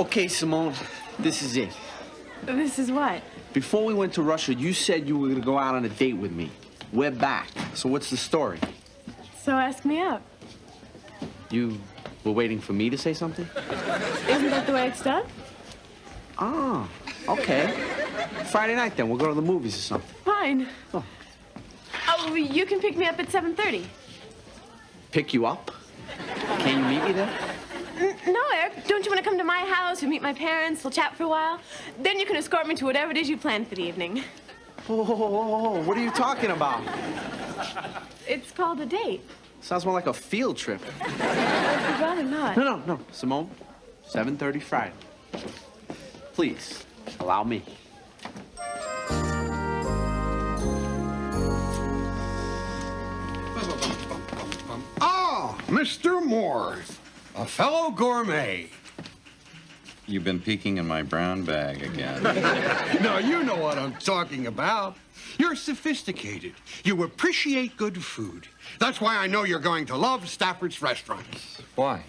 Okay, Simone, this is it. This is what? Before we went to Russia, you said you were going to go out on a date with me. We're back. So what's the story? So ask me out. You were waiting for me to say something? Isn't that the way it's done? Ah, okay. Friday night, then. We'll go to the movies or something. Fine. Oh. Oh, you can pick me up at 7:30. Pick you up? Can you meet me there? No, Eric. Don't you want to come to my house? We'll meet my parents. We'll chat for a while. Then you can escort me to whatever it is you planned for the evening. Oh, what are you talking about? It's called a date. Sounds more like a field trip. I'd rather not. No. Simone, 7:30 Friday. Please, allow me. Ah, Mr. Moore, a fellow gourmet. You've been peeking in my brown bag again. Now, you know what I'm talking about. You're sophisticated. You appreciate good food. That's why I know you're going to love Stafford's Restaurant. Why?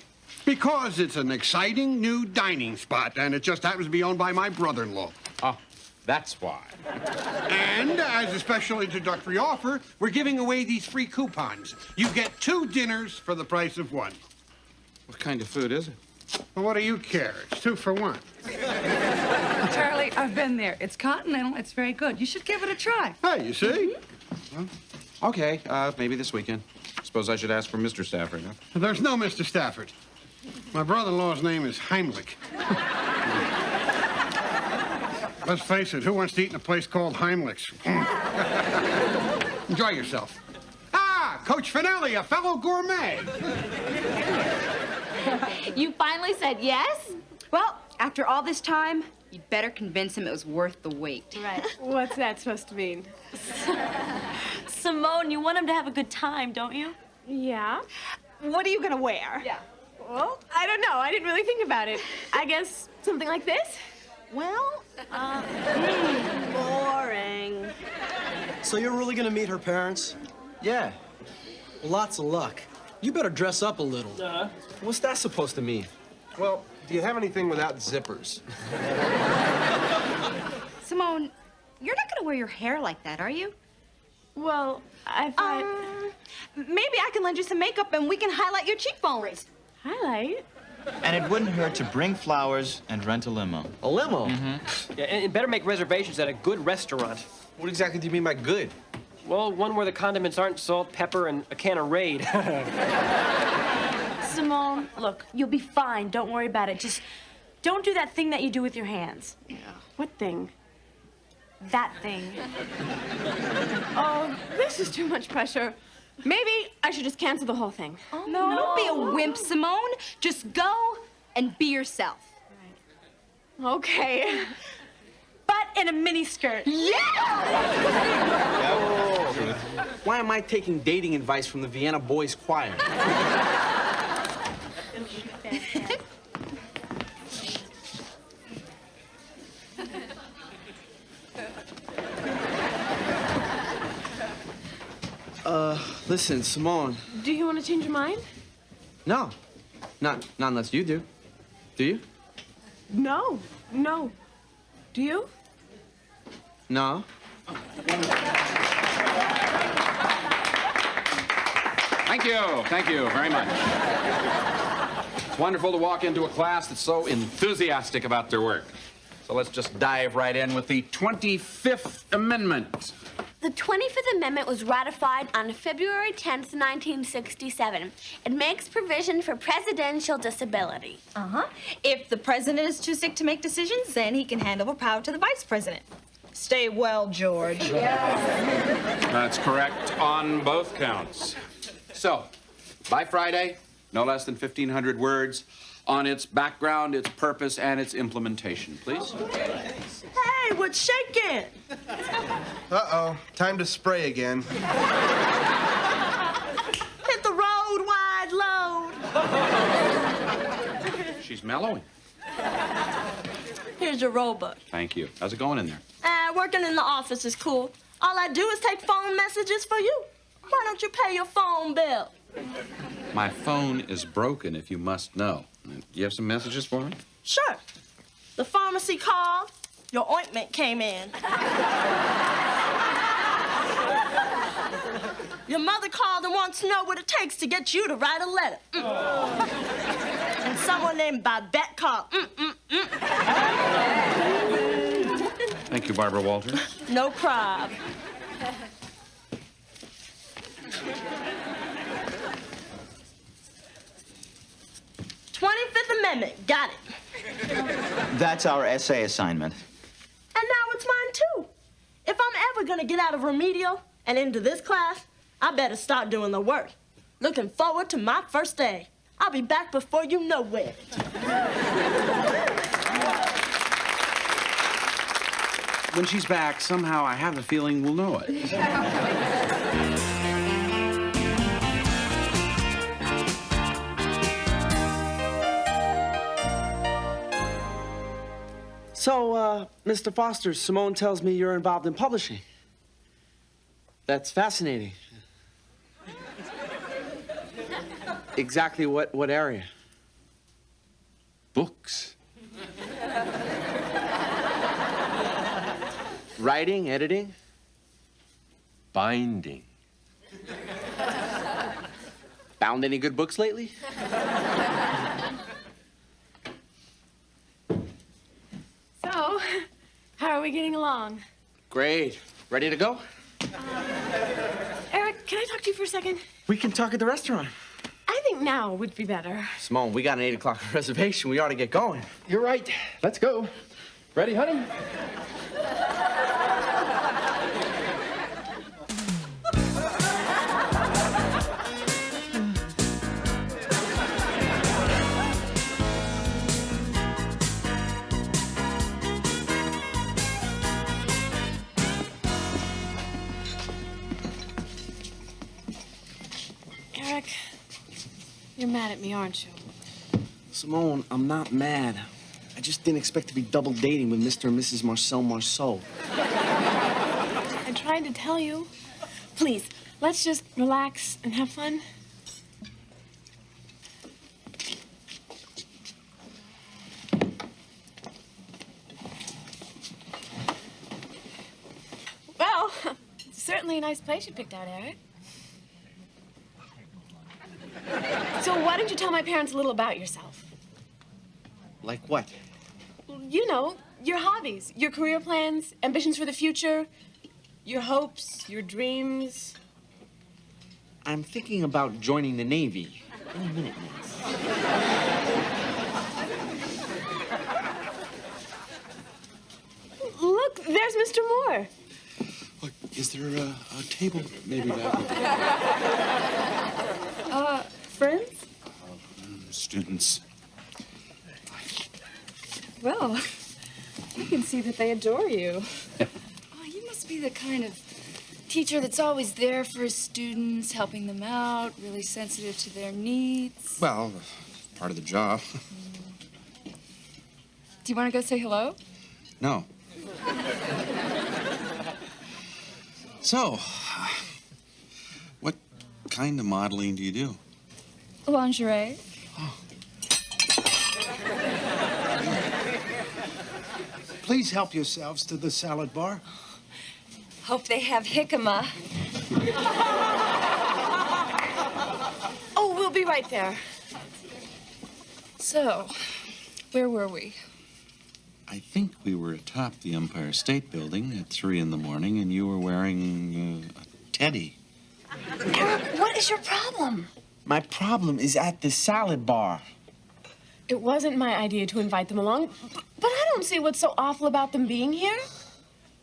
Because it's an exciting new dining spot, and it just happens to be owned by my brother-in-law. Oh, that's why. And as a special introductory offer, we're giving away these free coupons. You get 2 dinners for the price of 1. What kind of food is it? Well, what do you care? It's 2 for 1. Charlie, I've been there. It's continental. It's very good. You should give it a try. Hey, you see? Okay, maybe this weekend. Suppose I should ask for Mr. Stafford, huh? There's no Mr. Stafford. My brother-in-law's name is Heimlich. Let's face it, who wants to eat in a place called Heimlich's? Enjoy yourself. Ah, Coach Finelli, a fellow gourmet. You finally said yes? Well, after all this time, you'd better convince him it was worth the wait. Right. What's that supposed to mean? Simone, you want him to have a good time, don't you? Yeah. What are you gonna wear? Yeah. Well, I don't know. I didn't really think about it. I guess something like this? Well, boring. So you're really gonna meet her parents? Yeah. Well, lots of luck. You better dress up a little. What's that supposed to mean? Well, do you have anything without zippers? Simone, you're not gonna wear your hair like that, are you? Well, I thought... Maybe I can lend you some makeup and we can highlight your cheekbones. Highlight? And it wouldn't hurt to bring flowers and rent a limo. A limo? Yeah, and better make reservations at a good restaurant. What exactly do you mean by good? Well, one where the condiments aren't salt, pepper, and a can of Raid. Simone, look, you'll be fine. Don't worry about it. Just don't do that thing that you do with your hands. Yeah. What thing? That thing. Oh, this is too much pressure. Maybe I should just cancel the whole thing. Oh, no, don't be a wimp, Simone. Just go and be yourself. Right. Okay. But in a mini skirt. Why am I taking dating advice from the Vienna Boys Choir? Listen, Simone. Do you want to change your mind? No. Not unless you do. Do you? No. Do you? No. Thank you very much. It's wonderful to walk into a class that's so enthusiastic about their work. So let's just dive right in with the 25th Amendment. The 25th Amendment was ratified on February 10th, 1967. It makes provision for presidential disability. If the president is too sick to make decisions, then he can hand over power to the vice president. Stay well, George. That's correct on both counts. So, by Friday, no less than 1,500 words on its background, its purpose, and its implementation, please. Hey, what's shaking? Uh-oh, time to spray again. Hit the road, wide load. She's mellowing. Here's your roll book. Thank you. How's it going in there? Working in the office is cool. All I do is take phone messages for you. Why don't you pay your phone bill? My phone is broken, if you must know. Do you have some messages for me? Sure. The pharmacy called. Your ointment came in. Your mother called and wants to know what it takes to get you to write a letter. And someone named Babette called. Thank you, Barbara Walters. No prob. "25th Amendment, got it. That's our essay assignment. And now it's mine too. If I'm ever gonna get out of remedial and into this class, I better start doing the work. Looking forward to my first day. I'll be back before you know it. When she's back, somehow I have a feeling we'll know it. So, Mr. Foster, Simone tells me you're involved in publishing. That's fascinating. Exactly what area? Books. Writing, editing? Binding. Found any good books lately? So, how are we getting along? Great. Ready to go? Eric, can I talk to you for a second? We can talk at the restaurant. I think now would be better. Simone, we got an 8 o'clock reservation. We ought to get going. You're right. Let's go. Ready, honey? Eric, you're mad at me, aren't you? Simone, I'm not mad. I just didn't expect to be double dating with Mr. and Mrs. Marcel Marceau. I tried to tell you. Please, let's just relax and have fun. Well, it's certainly a nice place you picked out, Eric. So why don't you tell my parents a little about yourself? Like what? You know, your hobbies, your career plans, ambitions for the future, your hopes, your dreams. I'm thinking about joining the Navy. Any minute now. Look, there's Mr. Moore. Look, is there a table maybe back? Friends? Students. Well, you can see that they adore you. Oh, you must be the kind of teacher that's always there for his students, helping them out, really sensitive to their needs. Well, part of the job. Do you want to go say hello? No. So, what kind of modeling do you do? Lingerie. Please help yourselves to the salad bar. Hope they have jicama. Oh, we'll be right there. So, where were we? I think we were atop the Empire State Building at 3 in the morning, and you were wearing a teddy. Eric, what is your problem? My problem is at the salad bar. It wasn't my idea to invite them along, but I don't see what's so awful about them being here.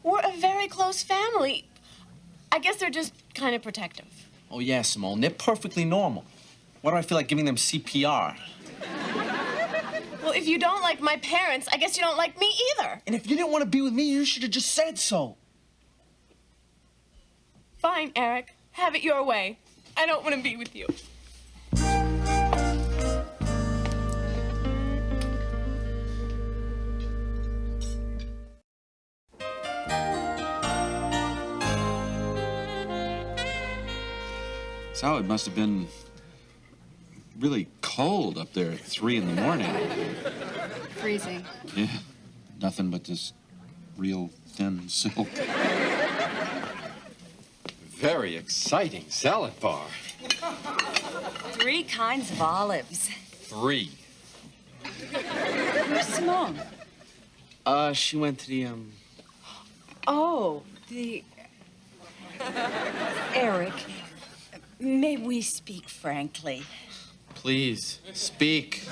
We're a very close family. I guess they're just kind of protective. Oh, yeah, Simone. They're perfectly normal. Why do I feel like giving them CPR? Well, if you don't like my parents, I guess you don't like me either. And if you didn't want to be with me, you should have just said so. Fine, Eric. Have it your way. I don't want to be with you. So it must have been really cold up there at 3 in the morning. Freezing. Yeah. Nothing but this real thin silk. Very exciting salad bar. 3 kinds of olives. 3. Where's Simone? She went to the, Oh, the... Eric, may we speak frankly? Please, speak.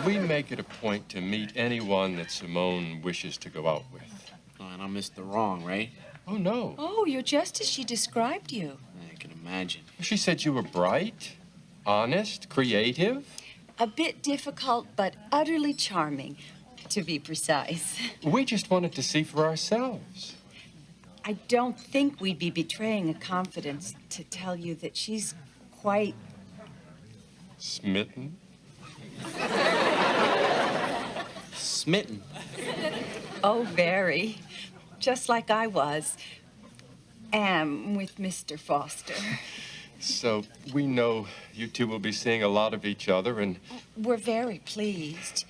We make it a point to meet anyone that Simone wishes to go out with. Oh, and I missed the wrong, right? Oh, no. Oh, you're just as she described you. I can imagine. She said you were bright, honest, creative. A bit difficult, but utterly charming, to be precise. We just wanted to see for ourselves. I don't think we'd be betraying a confidence to tell you that she's quite... Smitten? Smitten? Oh, very. Just like I was. Am with Mr. Foster. So we know you two will be seeing a lot of each other, and We're very pleased.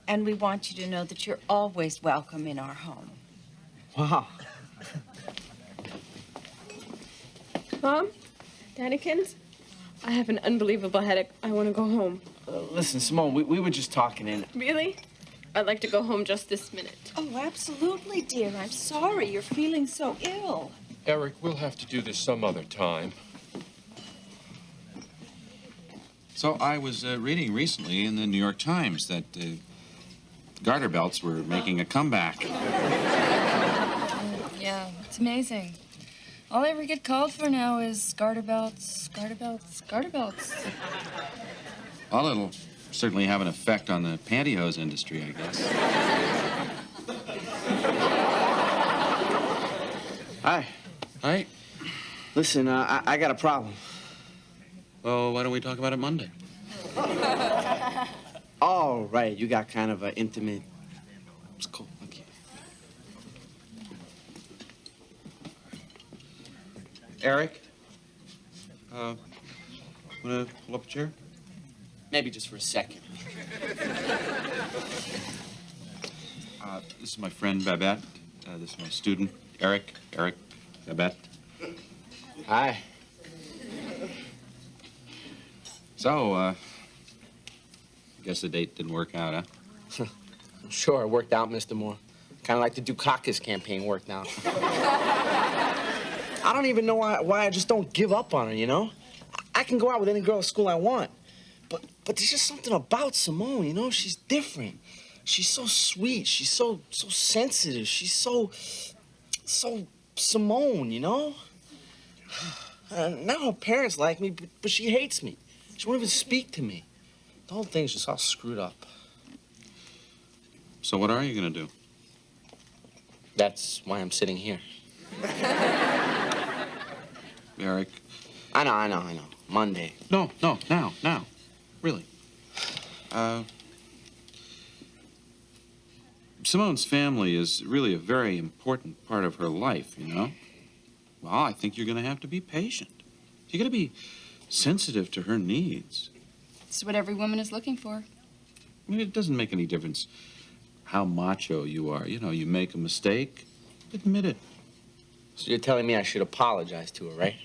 And we want you to know that you're always welcome in our home. Wow. Mom? Daddykins? I have an unbelievable headache. I want to go home. Listen, Simone, we were just talking and... Really? I'd like to go home just this minute. Oh, absolutely, dear. I'm sorry you're feeling so ill. Eric, we'll have to do this some other time. So I was reading recently in the New York Times that garter belts were making a comeback. Yeah, it's amazing. All I ever get called for now is garter belts, garter belts, garter belts. Well, it'll certainly have an effect on the pantyhose industry, I guess. Hi. Hi. Listen, I got a problem. Well, why don't we talk about it Monday? Oh, right. You got kind of an intimate... It's cool. Okay. Eric? Wanna pull up a chair? Maybe just for a second. This is my friend Babette. This is my student, Eric. Eric, Babette. Hi. So, I guess the date didn't work out, huh? Sure, it worked out, Mr. Moore. Kind of like the Dukakis campaign worked out. I don't even know why I just don't give up on her, you know? I can go out with any girl at school I want. But there's just something about Simone, you know? She's different. She's so sweet. She's so sensitive. She's so Simone, you know? Now her parents like me, but she hates me. She won't even speak to me. The whole thing's just all screwed up. So what are you gonna do? That's why I'm sitting here. Eric. I know. Monday. No, now. Really. Simone's family is really a very important part of her life, you know? Well, I think you're gonna have to be patient. You gotta be sensitive to her needs. It's what every woman is looking for. I mean, it doesn't make any difference how macho you are. You know, you make a mistake, admit it. So you're telling me I should apologize to her, right?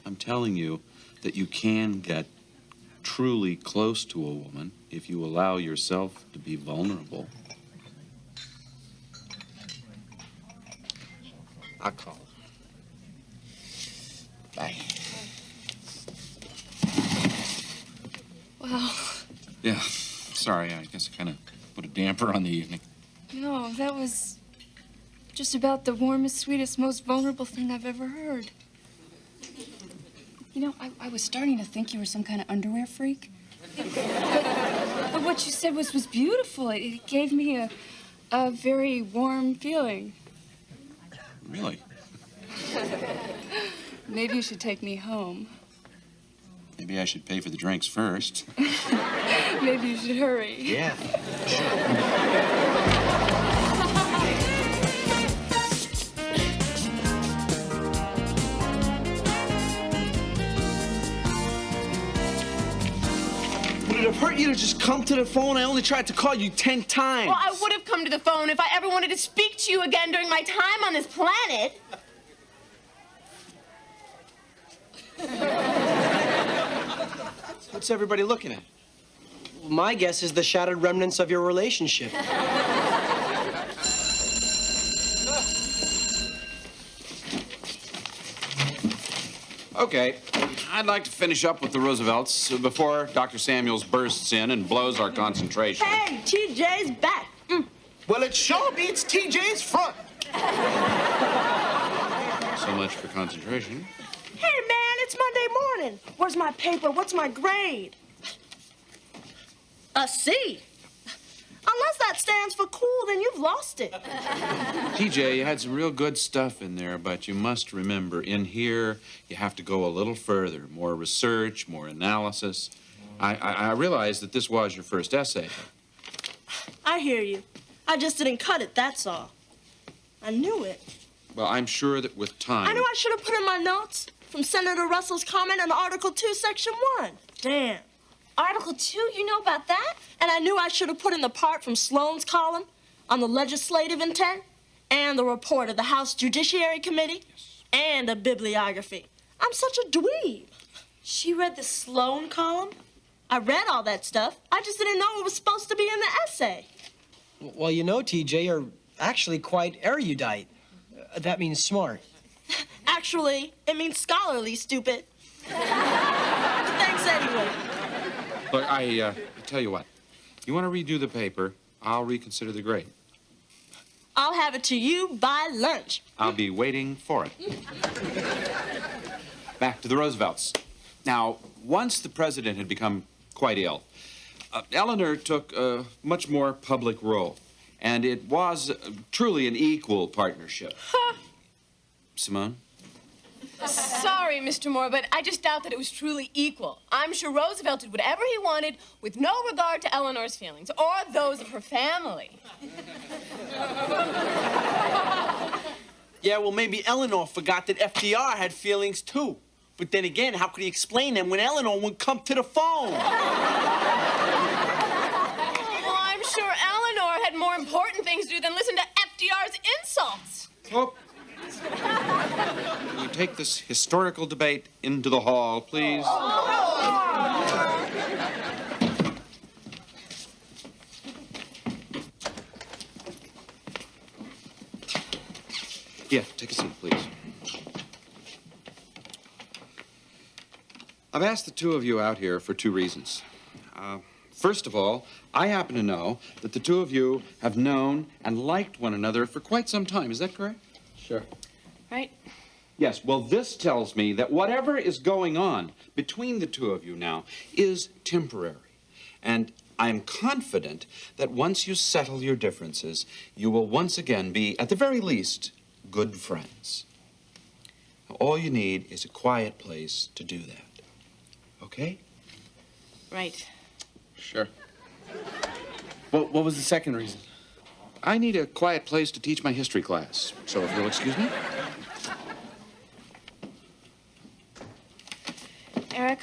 I'm telling you that you can get truly close to a woman if you allow yourself to be vulnerable. I'll call her. Bye. Wow. Yeah, sorry, I guess I kind of put a damper on the evening. No, that was just about the warmest, sweetest, most vulnerable thing I've ever heard. You know, I was starting to think you were some kind of underwear freak. But what you said was beautiful. It gave me a very warm feeling. Really? Maybe you should take me home. Maybe I should pay for the drinks first. Maybe you should hurry. Yeah. Put it up hurt you to just come to the phone? I only tried to call you 10 times. Well, I would have come to the phone if I ever wanted to speak to you again during my time on this planet. What's everybody looking at? My guess is the shattered remnants of your relationship. Okay, I'd like to finish up with the Roosevelts before Dr. Samuels bursts in and blows our concentration. Hey, TJ's back. Well, it sure beats TJ's front. So much for concentration. Hey, man, it's Monday morning. Where's my paper? What's my grade? A C. Unless that stands for cool, then you've lost it. TJ, you had some real good stuff in there, but you must remember, in here, you have to go a little further. More research, more analysis. I realize that this was your first essay. I hear you. I just didn't cut it, that's all. I knew it. Well, I'm sure that with time... I knew I should have put in my notes from Senator Russell's comment on Article 2, Section 1. Damn. Article 2, you know about that? And I knew I should have put in the part from Sloane's column on the legislative intent and the report of the House Judiciary Committee and a bibliography. I'm such a dweeb. She read the Sloane column? I read all that stuff. I just didn't know it was supposed to be in the essay. Well, you know, TJ, you're actually quite erudite. That means smart. Actually, it means scholarly, stupid. Thanks anyway. Look, I tell you what. You want to redo the paper, I'll reconsider the grade. I'll have it to you by lunch. I'll be waiting for it. Back to the Roosevelts. Now, once the president had become quite ill, Eleanor took a much more public role, and it was truly an equal partnership. Simone? Sorry, Mr. Moore, but I just doubt that it was truly equal. I'm sure Roosevelt did whatever he wanted with no regard to Eleanor's feelings or those of her family. Yeah, well, maybe Eleanor forgot that FDR had feelings, too. But then again, how could he explain them when Eleanor wouldn't come to the phone? Well, I'm sure Eleanor had more important things to do than listen to FDR's insults. Oh. Will you take this historical debate into the hall, please? Yeah, take a seat, please. I've asked the two of you out here for two reasons. First of all, I happen to know that the two of you have known and liked one another for quite some time. Is that correct? Sure. Right? Yes, well, this tells me that whatever is going on between the two of you now is temporary. And I'm confident that once you settle your differences, you will once again be, at the very least, good friends. All you need is a quiet place to do that. Okay? Right. Sure. What was the second reason? I need a quiet place to teach my history class. So if you'll excuse me. Eric,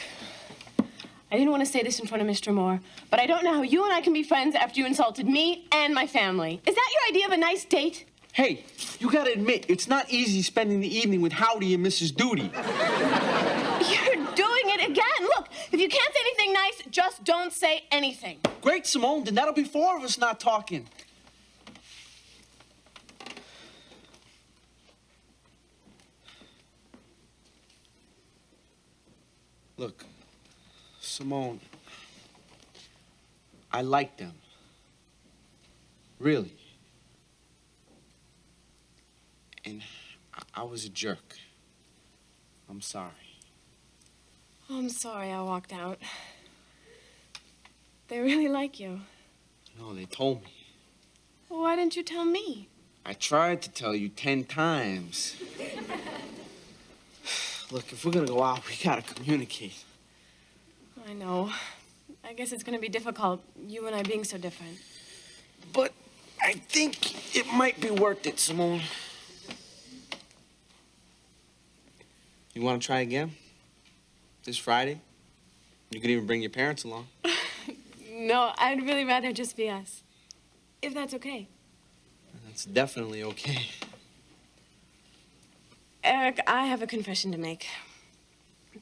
I didn't want to say this in front of Mr. Moore, but I don't know how you and I can be friends after you insulted me and my family. Is that your idea of a nice date? Hey, you gotta admit, it's not easy spending the evening with Howdy and Mrs. Duty. You're doing it again. Look, if you can't say anything nice, just don't say anything. Great, Simone, then that'll be four of us not talking. Look, Simone, I like them. Really. And I was a jerk. I'm sorry. Oh, I'm sorry I walked out. They really like you. No, they told me. Well, why didn't you tell me? I tried to tell you 10 times. Look, if we're gonna go out, we gotta communicate. I know. I guess it's gonna be difficult, you and I being so different. But I think it might be worth it, Simone. You wanna try again? This Friday? You could even bring your parents along. No, I'd really rather just be us. If that's okay. That's definitely okay. Eric, I have a confession to make.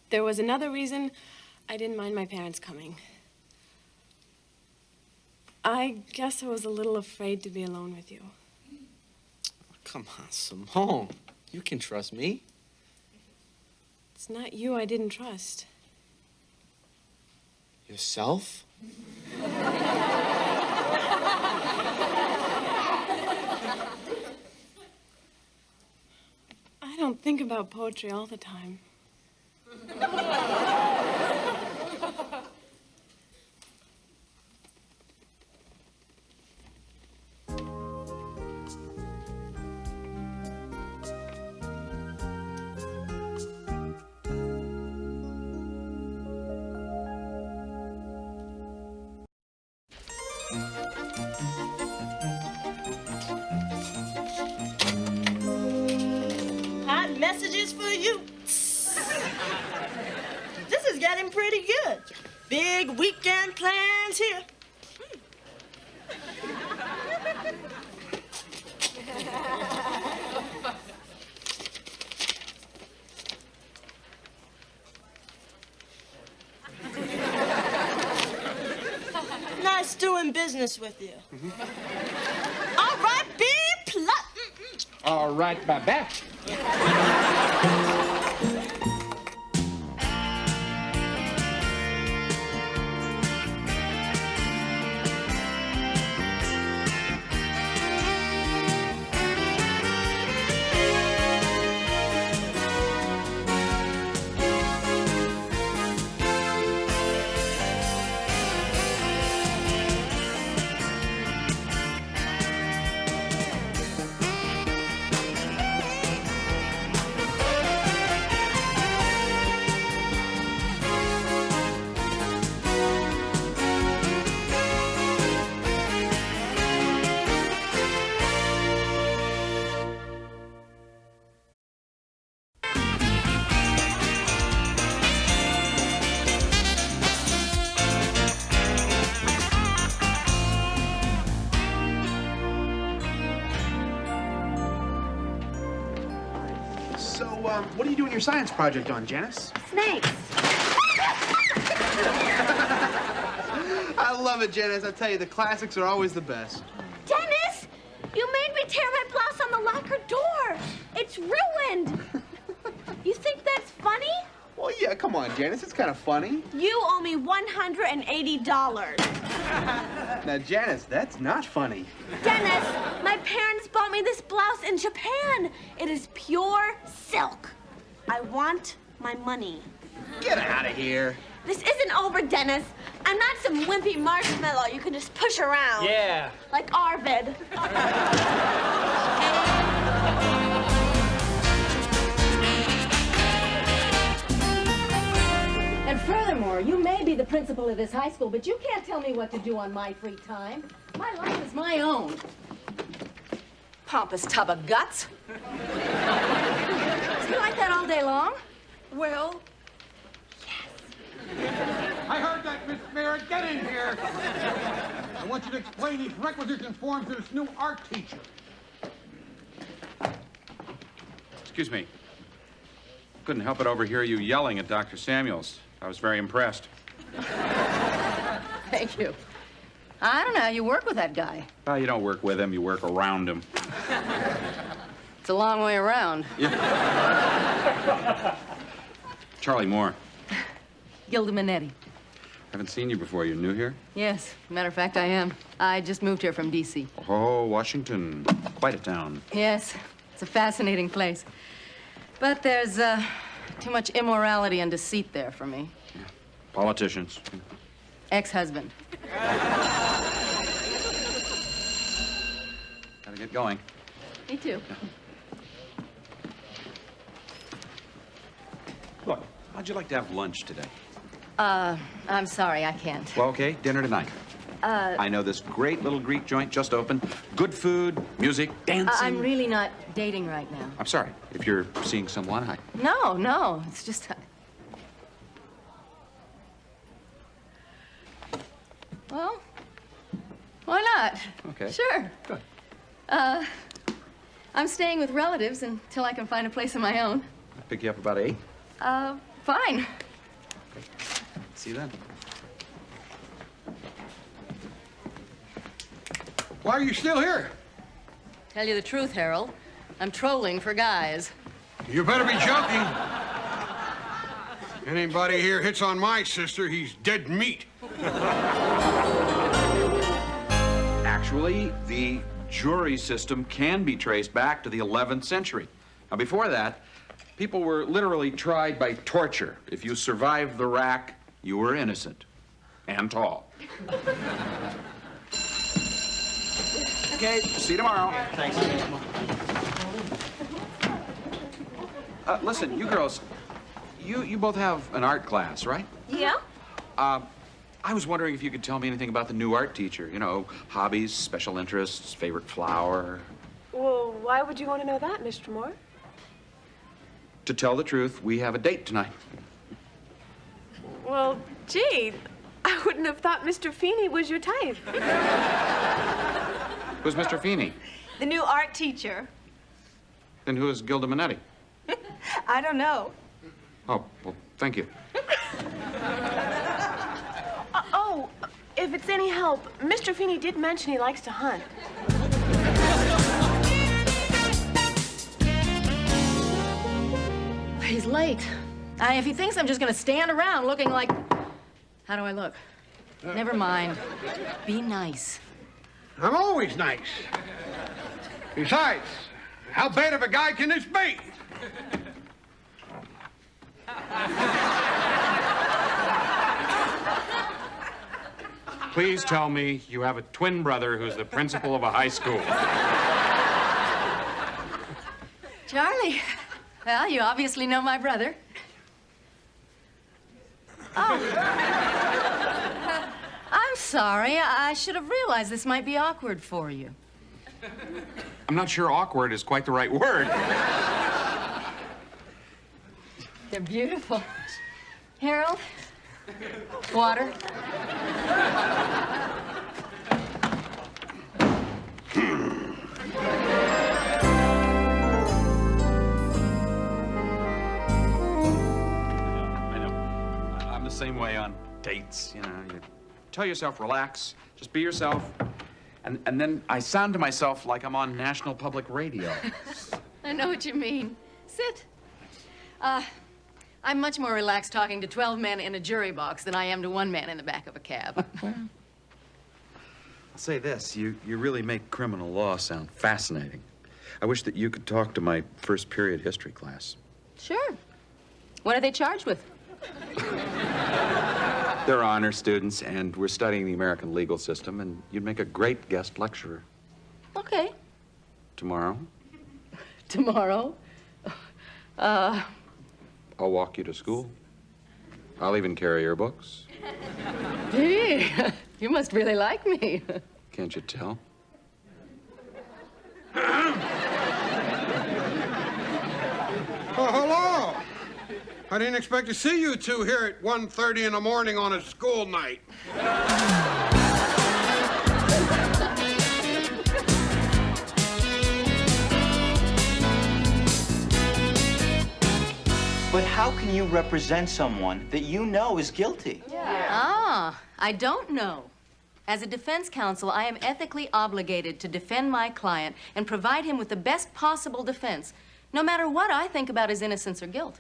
There was another reason I didn't mind my parents coming. I guess I was a little afraid to be alone with you. Come on, Simone. You can trust me. It's not you I didn't trust. Yourself? I don't think about poetry all the time. Hot messages for you. This is getting pretty good. Big weekend plans here. Nice doing business with you. All right, be polite. All right, Babette. So, what are you doing your science project on, Janice? Snakes. I love it, Janice. I tell you, the classics are always the best. Dennis, you made me tear my blouse on the locker door. It's ruined. You think that's funny? Well, yeah, come on, Janice. It's kind of funny. You owe me $180. Now, Janice, that's not funny. Dennis, my parents bought me this blouse in Japan. It is pure silk. I want my money. Get out of here. This isn't over, Dennis. I'm not some wimpy marshmallow you can just push around. Yeah. Like Arvid. And furthermore, you may be the principal of this high school, but you can't tell me what to do on my free time. My life is my own. Pompous tub of guts. Is he like that all day long? Well, I heard that, Miss Merritt. Get in here. I want you to explain these requisition forms to this new art teacher. Excuse me. Couldn't help but overhear you yelling at Dr. Samuels. I was very impressed. thank you. I don't know how you work with that guy. Well, you don't work with him, you work around him. It's a long way around. Yeah. Charlie Moore. Gilda Minetti. Haven't seen you before. You're new here? Yes, matter of fact, I am. I just moved here from D.C. Oh, Washington. Quite a town. Yes, it's a fascinating place. But there's too much immorality and deceit there for me. Yeah. Politicians. Ex-husband. Gotta get going. Me too. Yeah. Look, how'd you like to have lunch today? I'm sorry, I can't. Well, okay, dinner tonight. I know this great little Greek joint just opened. Good food, music, dancing. I'm really not dating right now. I'm sorry if you're seeing someone. No, it's just... Well, why not? Okay. Sure. Good. I'm staying with relatives until I can find a place of my own. I'll pick you up about 8. Fine. See you then. Why are you still here? Tell you the truth, Harold, I'm trolling for guys. You better be joking. Anybody here hits on my sister, he's dead meat. Actually, the jury system can be traced back to the 11th century. Now, before that, people were literally tried by torture. If you survived the rack, you were innocent and tall. Okay, see you tomorrow. Thanks. Listen, you girls, you both have an art class, right? Yeah? I was wondering if you could tell me anything about the new art teacher. You know, hobbies, special interests, favorite flower. Well, why would you want to know that, Mr. Moore? To tell the truth, we have a date tonight. Well, gee, I wouldn't have thought Mr. Feeney was your type. Who's Mr. Feeney? The new art teacher. Then who is Gilda Minetti? I don't know. Oh, well, thank you. Oh, if it's any help, Mr. Feeney did mention he likes to hunt. He's late. If he thinks I'm just gonna stand around looking like... How do I look? Never mind. Be nice. I'm always nice. Besides, how bad of a guy can this be? Please tell me you have a twin brother who's the principal of a high school. Charlie, well, you obviously know my brother. Oh. I'm sorry. I should have realized this might be awkward for you. I'm not sure awkward is quite the right word. They're beautiful. Harold, water. I know. I'm the same way on dates, you know. You tell yourself, relax, just be yourself. And then I sound to myself like I'm on National Public Radio. I know what you mean. Sit. I'm much more relaxed talking to 12 men in a jury box than I am to one man in the back of a cab. I'll say this, you really make criminal law sound fascinating. I wish that you could talk to my first period history class. Sure. What are they charged with? They're honor students, and we're studying the American legal system, and you'd make a great guest lecturer. Okay. Tomorrow, Tomorrow? I'll walk you to school. I'll even carry your books. Gee, you must really like me. Can't you tell? Oh, hello. I didn't expect to see you two here at 1:30 in the morning on a school night. But how can you represent someone that you know is guilty? Ah, I don't know. As a defense counsel, I am ethically obligated to defend my client and provide him with the best possible defense, no matter what I think about his innocence or guilt.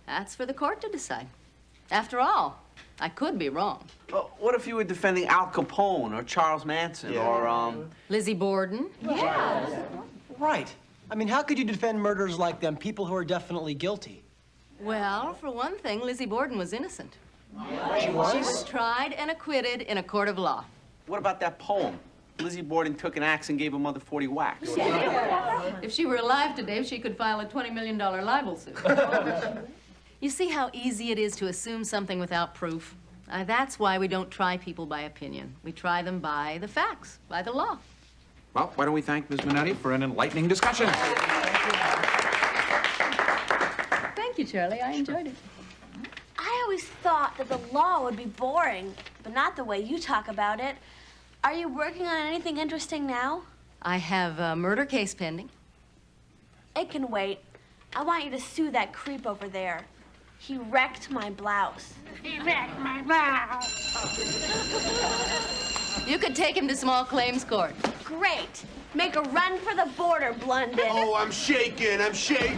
That's for the court to decide. After all, I could be wrong. What if you were defending Al Capone or Charles Manson or, Lizzie Borden? Yeah. Right. I mean, how could you defend murderers like them, people who are definitely guilty? Well, for one thing, Lizzie Borden was innocent. She was? She was tried and acquitted in a court of law. What about that poem? Lizzie Borden took an axe and gave her mother 40 whacks. If she were alive today, she could file a $20 million libel suit. You see how easy it is to assume something without proof? That's why we don't try people by opinion. We try them by the facts, by the law. Well, why don't we thank Ms. Minetti for an enlightening discussion? Thank you, Charlie. I enjoyed it. I always thought that the law would be boring, but not the way you talk about it. Are you working on anything interesting now? I have a murder case pending. It can wait. I want you to sue that creep over there. He wrecked my blouse. He wrecked my blouse. You could take him to small claims court. Great. Make a run for the border, Blunden. Oh, I'm shaking. I'm shaking.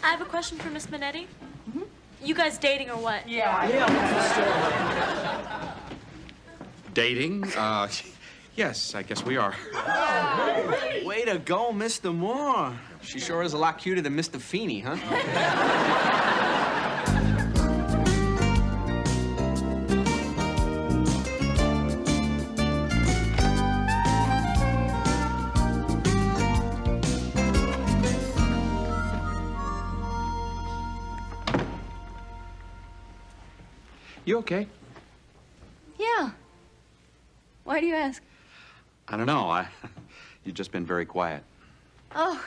I have a question for Miss Minetti. You guys dating or what? Dating? Yes, I guess we are. Way to go, Mr. Moore. She sure is a lot cuter than Mr. Feeney, huh? You okay? Yeah. Why do you ask? I don't know. You've just been very quiet. Oh,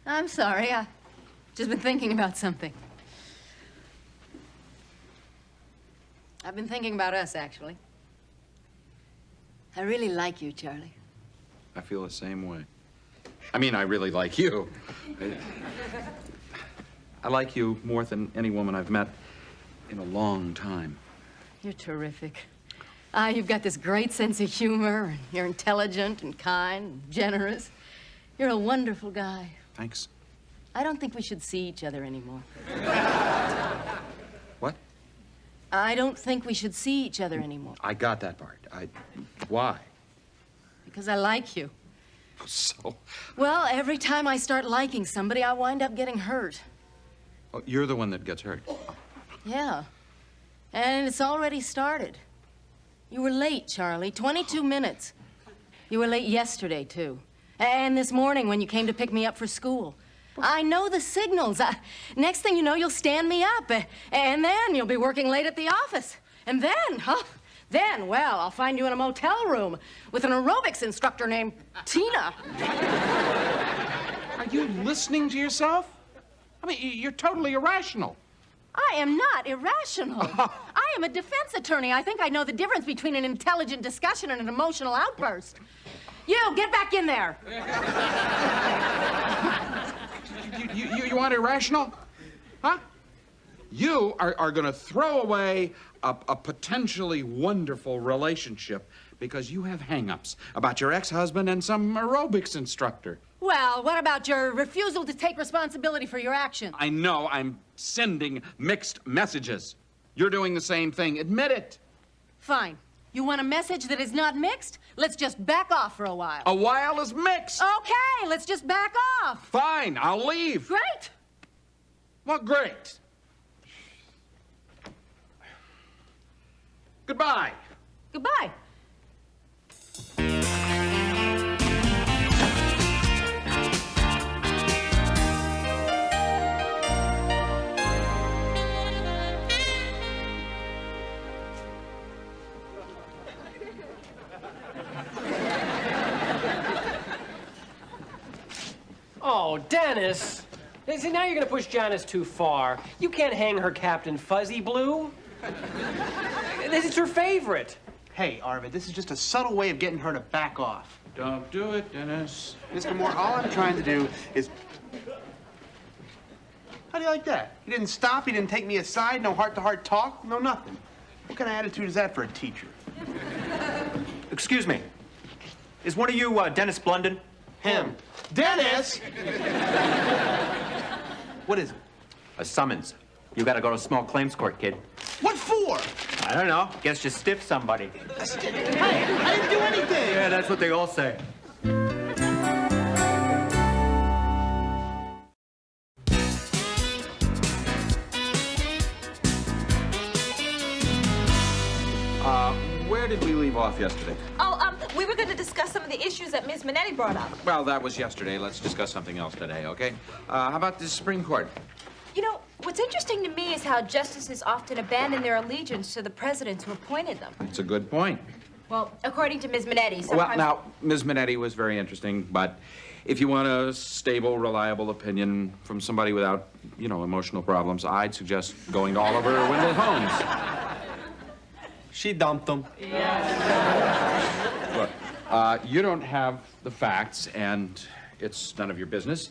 I'm sorry. I've just been thinking about something. I've been thinking about us, actually. I really like you, Charlie. I feel the same way. I mean, I really like you. I like you more than any woman I've met in a long time. You're terrific. You've got this great sense of humor, and you're intelligent and kind and generous. You're a wonderful guy. Thanks. I don't think we should see each other anymore. What? I don't think we should see each other anymore. I got that part. Why? Because I like you. So? Well, every time I start liking somebody, I wind up getting hurt. Oh, you're the one that gets hurt. Yeah. And it's already started. You were late, Charlie. 22 minutes. You were late yesterday, too. And this morning when you came to pick me up for school. I know the signals. Next thing you know, you'll stand me up. And then you'll be working late at the office. And then, well, I'll find you in a motel room with an aerobics instructor named Tina. Are you listening to yourself? I mean, you're totally irrational. I am not irrational. I am a defense attorney. I think I know the difference between an intelligent discussion and an emotional outburst. You, get back in there. You want irrational? Huh? You are going to throw away a potentially wonderful relationship because you have hang-ups about your ex-husband and some aerobics instructor. Well, what about your refusal to take responsibility for your actions? I know I'm sending mixed messages. You're doing the same thing. Admit it. Fine. You want a message that is not mixed? Let's just back off for a while. A while is mixed. Okay, let's just back off. Fine, I'll leave. Great. Well, great. Goodbye. Goodbye. Oh, Dennis. See, now you're gonna push Janice too far. You can't hang her Captain Fuzzy Blue. This is her favorite. Hey, Arvid, this is just a subtle way of getting her to back off. Don't do it, Dennis. Mr. Moore, all I'm trying to do is... How do you like that? He didn't stop, he didn't take me aside, no heart-to-heart talk, no nothing. What kind of attitude is that for a teacher? Excuse me. Is one of you Dennis Blunden? Him. Dennis! What is it? A summons. You gotta go to small claims court, kid. What for? I don't know. Guess you stiffed somebody. Hey, I didn't do anything! Yeah, that's what they all say. Where did we leave off yesterday? Oh, we were going to discuss some of the issues that Ms. Minetti brought up. Well, that was yesterday. Let's discuss something else today, okay? How about the Supreme Court? You know, what's interesting to me is how justices often abandon their allegiance to the presidents who appointed them. It's a good point. Well, according to Ms. Minetti, sometimes... Well, now, Ms. Minetti was very interesting, but if you want a stable, reliable opinion from somebody without, emotional problems, I'd suggest going to Oliver Wendell Holmes. She dumped him. Look, you don't have the facts, and it's none of your business.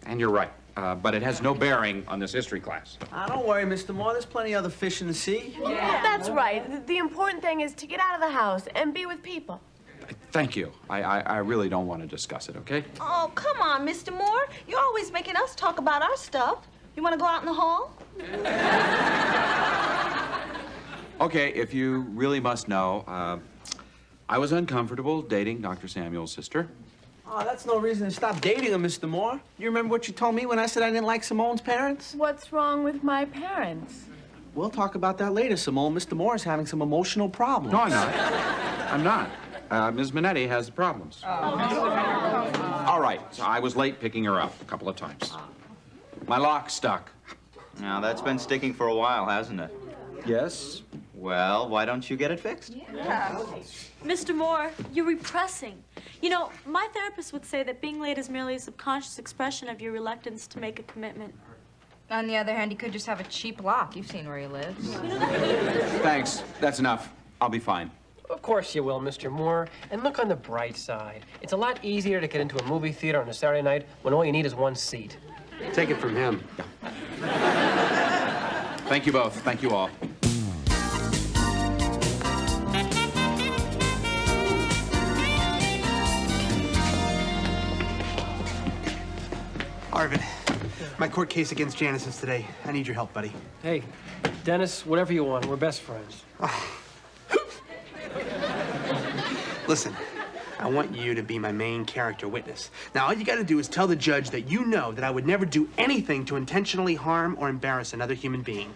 And you're right, but it has no bearing on this history class. Don't worry, Mr. Moore. There's plenty of other fish in the sea. Yeah. That's right. The important thing is to get out of the house and be with people. Thank you. I really don't want to discuss it, okay? Oh, come on, Mr. Moore. You're always making us talk about our stuff. You want to go out in the hall? Okay, if you really must know, I was uncomfortable dating Dr. Samuel's sister. Oh, that's no reason to stop dating her, Mr. Moore. You remember what you told me when I said I didn't like Simone's parents? What's wrong with my parents? We'll talk about that later, Simone. Mr. Moore is having some emotional problems. No, I'm not. I'm not. Ms. Minetti has problems. All right, so I was late picking her up a couple of times. My lock stuck. Now, that's been sticking for a while, hasn't it? Yes. Well, why don't you get it fixed? Mr. Moore, you're repressing. You know, my therapist would say that being late is merely a subconscious expression of your reluctance to make a commitment. On the other hand, he could just have a cheap lock. You've seen where he lives. Thanks. That's enough. I'll be fine. Of course you will, Mr. Moore. And look on the bright side. It's a lot easier to get into a movie theater on a Saturday night when all you need is one seat. Take it from him. Thank you both. Thank you all. Arvin, my court case against Janice is today. I need your help, buddy. Hey, Dennis, whatever you want. We're best friends. Listen, I want you to be my main character witness. Now, all you gotta do is tell the judge that you know that I would never do anything to intentionally harm or embarrass another human being.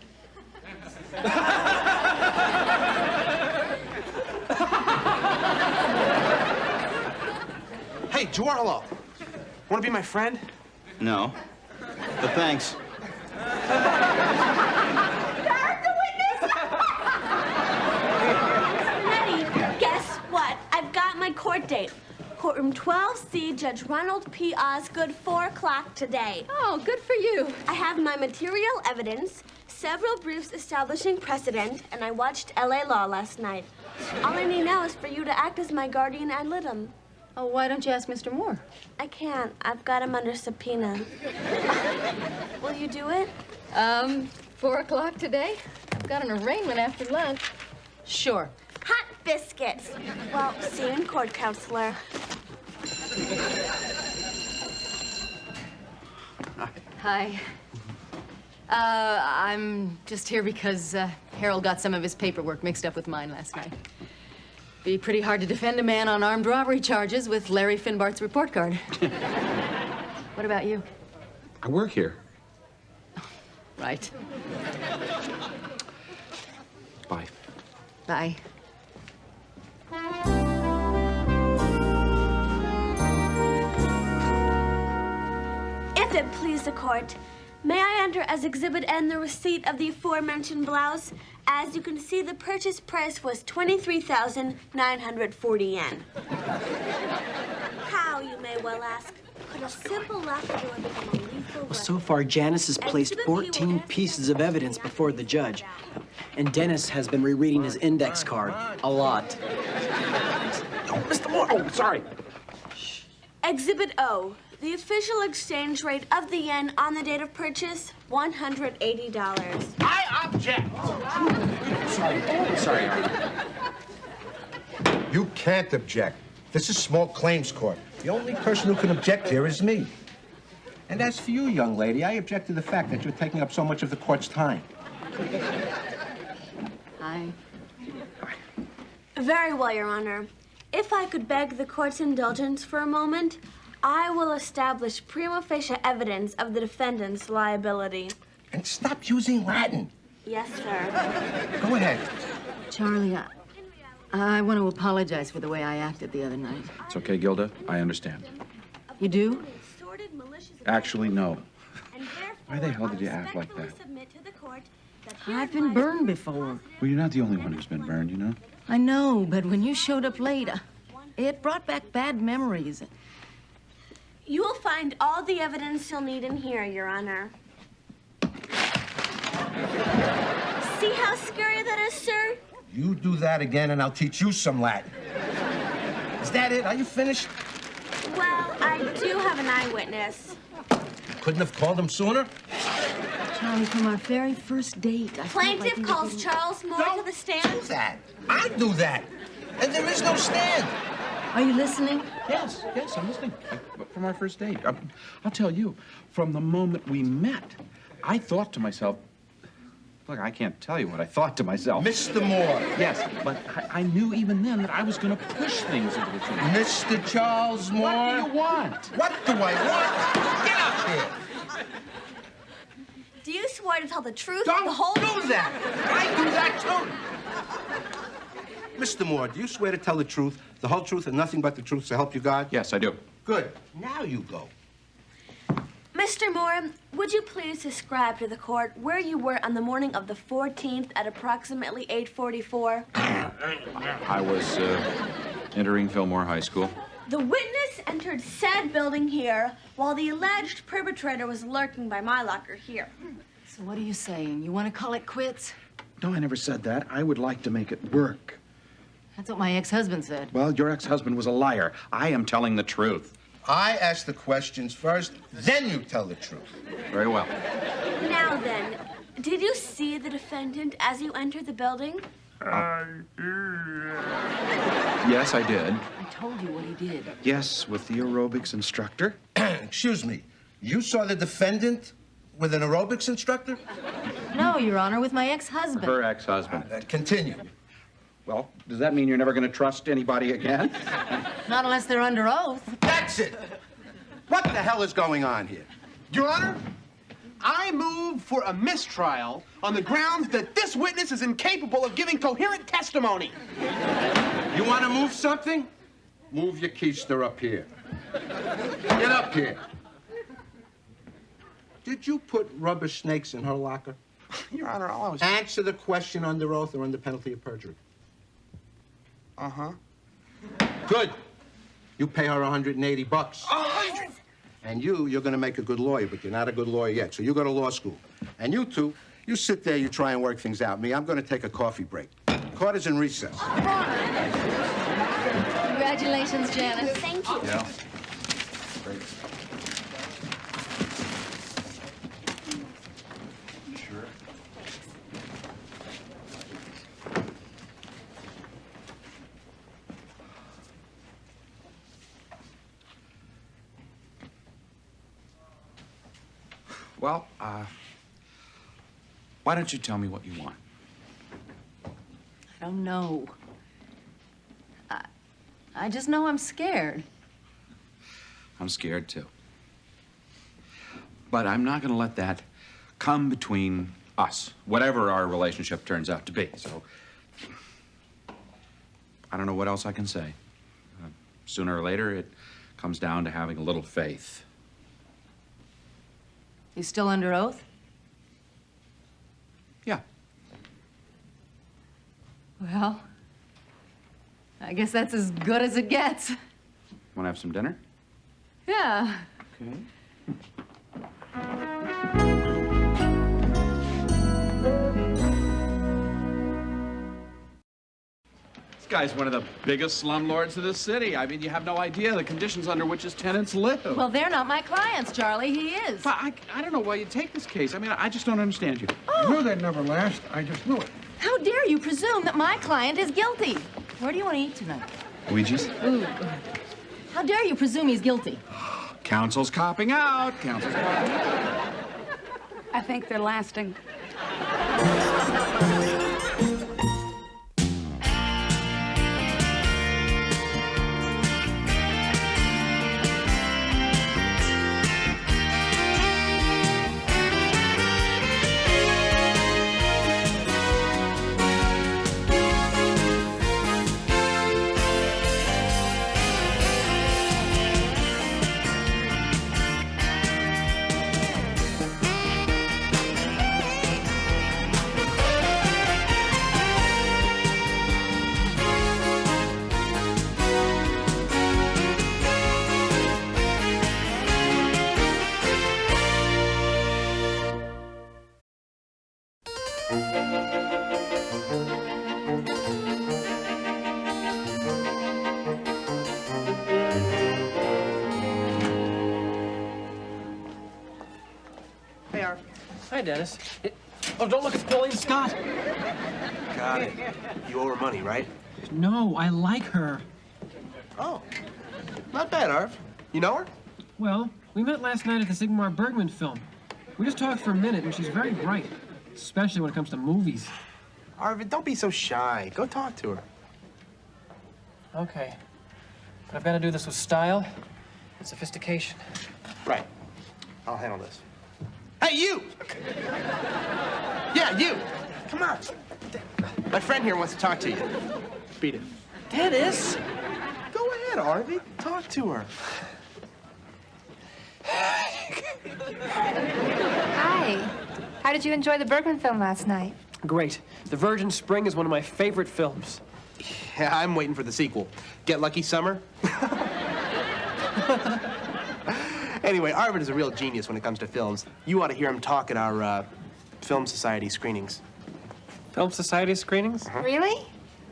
Hey, Giorgio, wanna be my friend? No. But thanks. Guess what? I've got my court date. Courtroom 12C, Judge Ronald P. Osgood, 4 o'clock today. Oh, good for you. I have my material evidence, several briefs establishing precedent, and I watched L.A. Law last night. All I need now is for you to act as my guardian ad litem. Oh, why don't you ask Mr. Moore? I can't. I've got him under subpoena. Will you do it? 4 o'clock today? I've got an arraignment after lunch. Sure. Hot biscuits. Well, see you in court, counselor. Hi. I'm just here because Harold got some of his paperwork mixed up with mine last night. Be pretty hard to defend a man on armed robbery charges with Larry Finbart's report card. What about you? I work here. Right. Bye. Bye. If it please the court, may I enter as Exhibit N the receipt of the aforementioned blouse? As you can see, the purchase price was 23,940 yen. How, you may well ask, could a simple lapidor become a lethal weapon? So far, Janice has placed Exhibit P will 14 ask pieces of evidence before the judge. And Dennis has been rereading his index card a lot. Oh, Mr. Moore. Oh, sorry. Exhibit O, the official exchange rate of the yen on the date of purchase, $180. I object! Sorry. You can't object. This is small claims court. The only person who can object here is me. And as for you, young lady, I object to the fact that you're taking up so much of the court's time. Hi. Very well, Your Honor. If I could beg the court's indulgence for a moment, I will establish prima facie evidence of the defendant's liability. And stop using Latin. Yes, sir. Go ahead. Charlie, I want to apologize for the way I acted the other night. It's okay, Gilda. I understand. You do? Actually, no. Why the hell did you act like that? I've been burned before. Well, you're not the only one who's been burned, you know? I know, but when you showed up late, it brought back bad memories. You will find all the evidence you'll need in here, Your Honor. See how scary that is, sir? You do that again, and I'll teach you some Latin. Is that it? Are you finished? Well, I do have an eyewitness. Couldn't have called him sooner? Charlie, from our very first date, I felt like Plaintiff we calls were- Charles Moore to the stand. Do that. I do that. And there is no stand. Are you listening? Yes, I'm listening. From our first date. I'll tell you, from the moment we met, I thought to myself, look, I can't tell you what I thought to myself. Mr. Moore. Yes, but I knew even then that I was going to push things into the future. Mr. Charles Moore. What do you want? What do I want? Get up here. Do you swear to tell the truth, Don't the whole do that. I do that too. Mr. Moore, do you swear to tell the truth, the whole truth, and nothing but the truth, so help you God? Yes, I do. Good. Now you go. Mr. Moore, would you please describe to the court where you were on the morning of the 14th at approximately 8:44? I was entering Fillmore High School. The witness entered said building here while the alleged perpetrator was lurking by my locker here. So what are you saying? You want to call it quits? No, I never said that. I would like to make it work. That's what my ex-husband said. Well, your ex-husband was a liar. I am telling the truth. I ask the questions first, then you tell the truth. Very well. Now then, did you see the defendant as you entered the building? Yes, I did. I told you what he did. Yes, with the aerobics instructor. Excuse me. You saw the defendant with an aerobics instructor? No, Your Honor, with my ex-husband. Her ex-husband. Continue. Well, does that mean you're never going to trust anybody again? Not unless they're under oath. That's it. What the hell is going on here? Your Honor, I move for a mistrial on the grounds that this witness is incapable of giving coherent testimony. You want to move something? Move your keister up here. Get up here. Did you put rubber snakes in her locker? Your Honor, I'll always... Answer the question under oath or under penalty of perjury. Uh-huh. Good. You pay her $180. 100? And you're going to make a good lawyer, but you're not a good lawyer yet. So you go to law school. And you two, you sit there, you try and work things out. Me, I'm going to take a coffee break. Court is in recess. Congratulations, Janice. Thank you. Yeah. Great. Sure. Well, why don't you tell me what you want? I don't know. I just know I'm scared. I'm scared too. But I'm not going to let that come between us, whatever our relationship turns out to be. So, I don't know what else I can say. Sooner or later, it comes down to having a little faith. You still under oath? Yeah. Well, I guess that's as good as it gets. Want to have some dinner? Yeah. Okay. This guy's one of the biggest slumlords of the city. I mean, you have no idea the conditions under which his tenants live. Well, they're not my clients, Charlie. He is. But I don't know why you take this case. I mean, I just don't understand you. I knew they'd never last. I just knew it. How dare you presume that my client is guilty? Where do you want to eat tonight? Luigi's? Ooh. How dare you presume he's guilty? Counsel's copping out. Counsel's copping out. I think they're lasting. Hey, Arv. Hi, Dennis. Oh, don't look, it's Pauline Scott. Got it. You owe her money, right? No, I like her. Oh, not bad, Arv. You know her? Well, we met last night at the Sigmar Bergman film. We just talked for a minute, and she's very bright, especially when it comes to movies. Arvid, don't be so shy. Go talk to her. Okay. But I've got to do this with style and sophistication. Right. I'll handle this. Hey, you! Yeah, you! Come on. My friend here wants to talk to you. Beat it. Dennis! Go ahead, Arvid. Talk to her. Hi. How did you enjoy the Bergman film last night? Great. The Virgin Spring is one of my favorite films. Yeah, I'm waiting for the sequel. Get Lucky Summer? Anyway, Arvid is a real genius when it comes to films. You ought to hear him talk at our Film Society screenings. Film Society screenings? Really?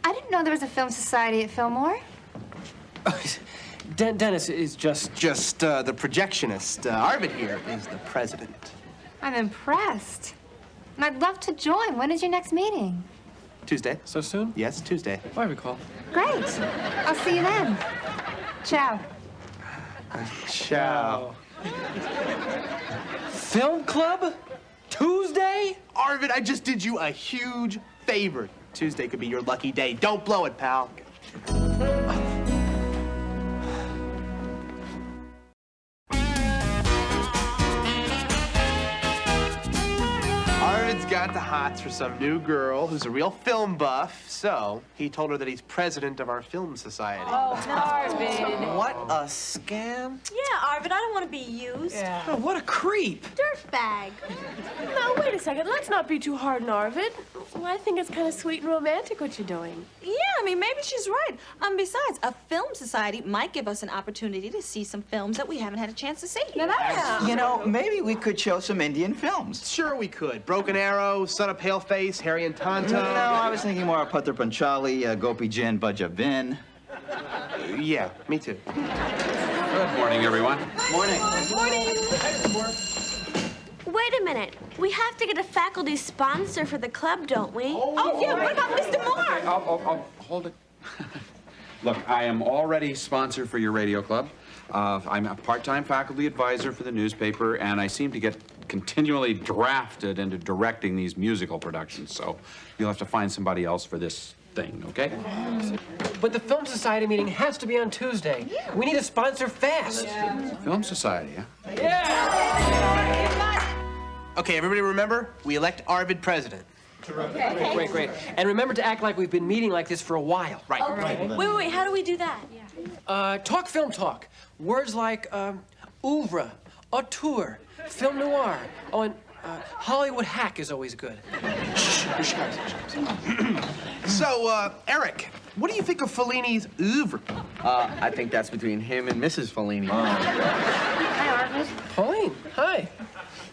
I didn't know there was a film society at Fillmore. Dennis is just... Just the projectionist. Arvid here is the president. I'm impressed. And I'd love to join. When is your next meeting? Tuesday. So soon? Yes, Tuesday. I recall. Great. I'll see you then. Ciao. Ciao. Film club? Tuesday? Arvid, I just did you a huge favor. Tuesday could be your lucky day. Don't blow it, pal. Arvid's got the hots for some new girl who's a real film buff, so he told her that he's president of our film society. Oh, Arvid. What a scam. Yeah, Arvid, I don't want to be used. Yeah. Oh, what a creep. Dirtbag. No, wait a second. Let's not be too hard on Arvid. Well, I think it's kind of sweet and romantic what you're doing. Yeah, I mean, maybe she's right. Besides, a film society might give us an opportunity to see some films that we haven't had a chance to see. Yeah. You know, maybe we could show some Indian films. Sure we could. Broken Arrow, Son of Paleface, Harry and Tonto. No, I was thinking more of Patra Panchali, Gopi Jan Bajabin. Yeah, me too. Good morning, everyone. Morning. Wait a minute. We have to get a faculty sponsor for the club, don't we? Oh, yeah, what about Mr. Moore? I'll hold it. Look, I am already sponsor for your radio club. I'm a part-time faculty advisor for the newspaper, and I seem to get continually drafted into directing these musical productions, so you'll have to find somebody else for this thing, okay? But the Film Society meeting has to be on Tuesday. Yeah. We need a sponsor fast. Film Society, huh? Okay, everybody remember? We elect Arvid president. Great, great. And remember to act like we've been meeting like this for a while. Right. Okay. Wait, how do we do that? Talk film talk. Words like oeuvre, auteur, film noir. Oh, and Hollywood hack is always good. So, Eric, what do you think of Fellini's oeuvre? I think that's between him and Mrs. Fellini. Hi, Arvid. Pauline, hi.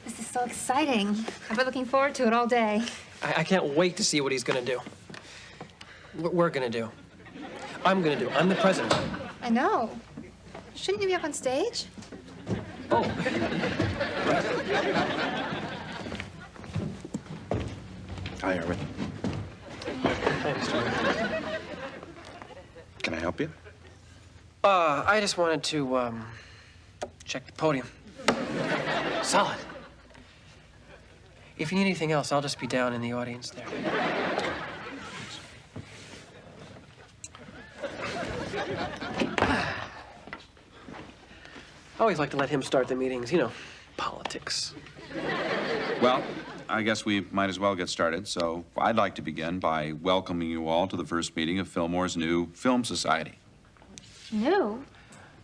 This is so exciting. I've been looking forward to it all day. I can't wait to see what he's gonna do. What we're gonna do. I'm gonna do. I'm the president. I know. Shouldn't you be up on stage? Oh. Hi, Arvid. Thanks, John. Can I help you? I just wanted to, check the podium. Solid. If you need anything else, I'll just be down in the audience there. I always like to let him start the meetings, you know, politics. Well, I guess we might as well get started. So I'd like to begin by welcoming you all to the first meeting of Fillmore's new Film Society. No.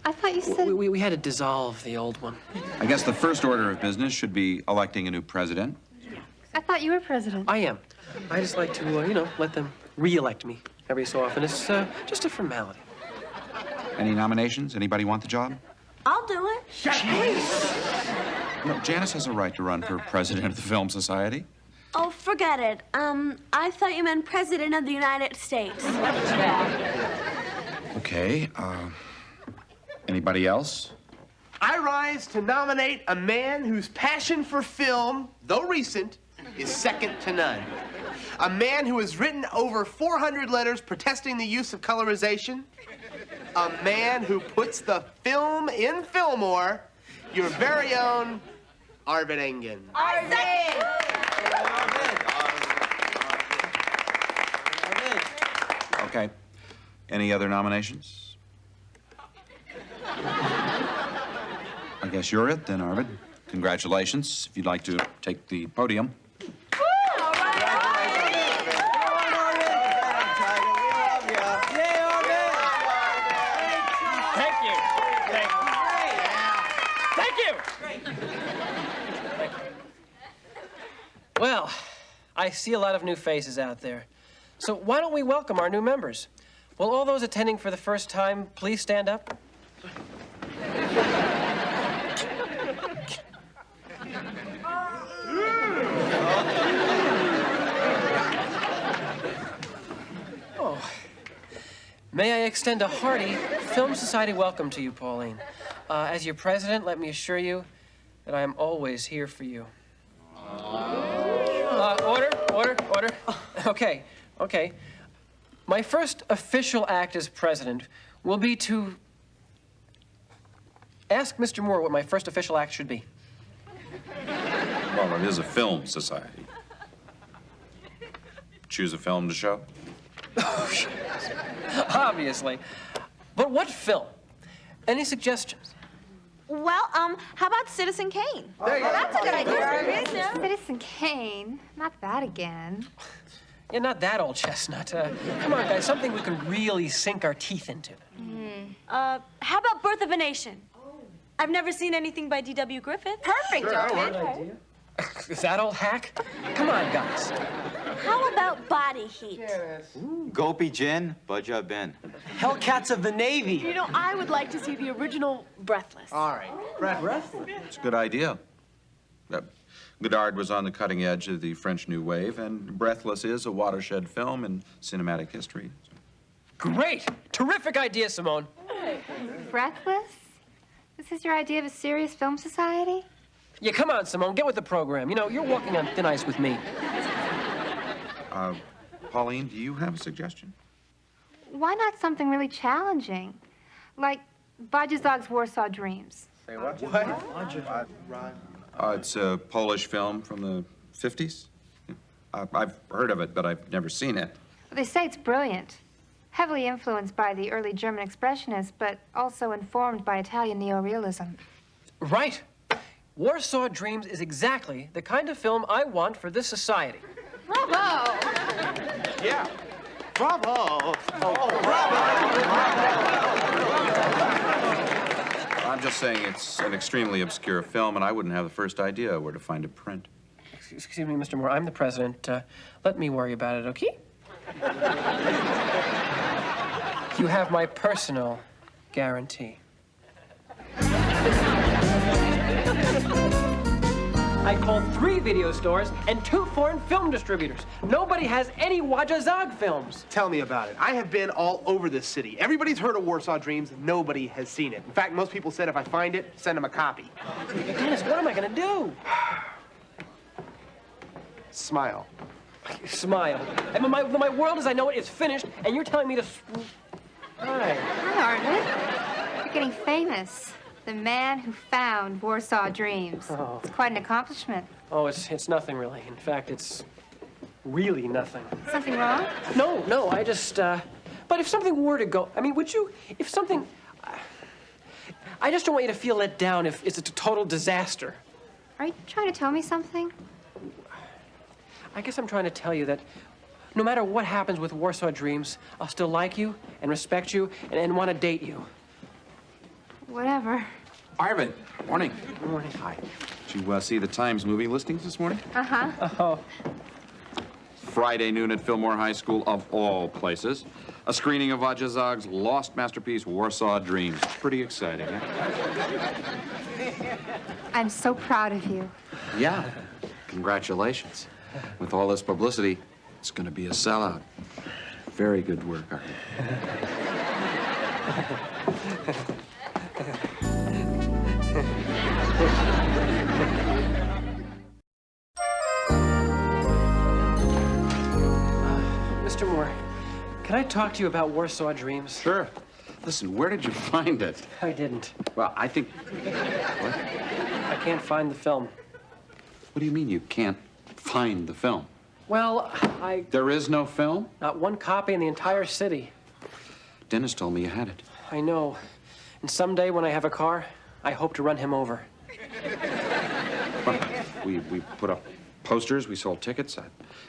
I thought you said... We had to dissolve the old one. I guess the first order of business should be electing a new president. I thought you were president. I am. I just like to, you know, let them re-elect me every so often. It's just a formality. Any nominations? Anybody want the job? I'll do it. No, Janice has a right to run for president of the Film Society. Oh, forget it. I thought you meant President of the United States. Okay, anybody else? I rise to nominate a man whose passion for film, though recent, is second to none. A man who has written over 400 letters protesting the use of colorization. A man who puts the film in Fillmore. Your very own Arvid Engen. Okay. Any other nominations? I guess you're it then, Arvid. Congratulations. If you'd like to take the podium. Well, I see a lot of new faces out there. So why don't we welcome our new members? Will all those attending for the first time please stand up? Oh. May I extend a hearty Film Society welcome to you, Pauline. As your president, let me assure you that I am always here for you. Order. Okay. My first official act as president will be to ask Mr. Moore what my first official act should be. Well, it is a film society. Choose a film to show? Obviously. But what film? Any suggestions? Well, how about Citizen Kane? That's a good idea. Citizen Kane. Not that again. Yeah, not that old chestnut. Come on, guys, something we can really sink our teeth into. How about Birth of a Nation? I've never seen anything by D.W. Griffith. Perfect, Arvid. Is that old hack? Come on, guys. How about Body Heat? Gopi Jin, Budja Bin. Hellcats of the Navy. You know, I would like to see the original Breathless. All right. Breathless? It's a good idea. Godard was on the cutting edge of the French New Wave, and Breathless is a watershed film in cinematic history. Great! Terrific idea, Simone. Breathless? This is your idea of a serious film society? Yeah, come on, Simone, get with the program. You know, you're walking on thin ice with me. Pauline, do you have a suggestion? Why not something really challenging? Like Bajazog's Warsaw Dreams. Say what? It's a Polish film from the 50s. I've heard of it, but I've never seen it. Well, they say it's brilliant. Heavily influenced by the early German Expressionists, but also informed by Italian neorealism. Right. Warsaw Dreams is exactly the kind of film I want for this society. Bravo! Yeah. Bravo! I'm just saying it's an extremely obscure film, and I wouldn't have the first idea where to find it print. Excuse me, Mr. Moore, I'm the president. Let me worry about it, okay? You have my personal guarantee. I called 3 video stores and 2 foreign film distributors. Nobody has any Wajazog films. Tell me about it. I have been all over this city. Everybody's heard of Warsaw Dreams. Nobody has seen it. In fact, most people said if I find it, send them a copy. Dennis, what am I gonna do? Smile. Smile. I mean, my world as I know it is finished, and you're telling me to... Hi. Hi, Arvid. You're getting famous. The man who found Warsaw Dreams. Oh. It's quite an accomplishment. Oh, it's nothing really. In fact, it's really nothing. Something wrong? No, I just, but if something were to go, I mean, would you, if something, I just don't want you to feel let down if it's a total disaster. Are you trying to tell me something? I guess I'm trying to tell you that no matter what happens with Warsaw Dreams, I'll still like you and respect you and want to date you. Whatever. Arvid, morning. Good morning. Hi. Did you see the Times movie listings this morning? Uh-huh. Oh. Friday noon at Fillmore High School, of all places. A screening of Wajazog's lost masterpiece, Warsaw Dreams. Pretty exciting, eh? I'm so proud of you. Yeah. Congratulations. With all this publicity, it's going to be a sellout. Very good work, Art. Mr. Moore, can I talk to you about Warsaw Dreams? Sure. Listen, where did you find it? I didn't. Well, I think... What? I can't find the film. What do you mean you can't find the film? Well, There is no film? Not one copy in the entire city. Dennis told me you had it. I know. And someday when I have a car, I hope to run him over. Well, we put up posters, we sold tickets.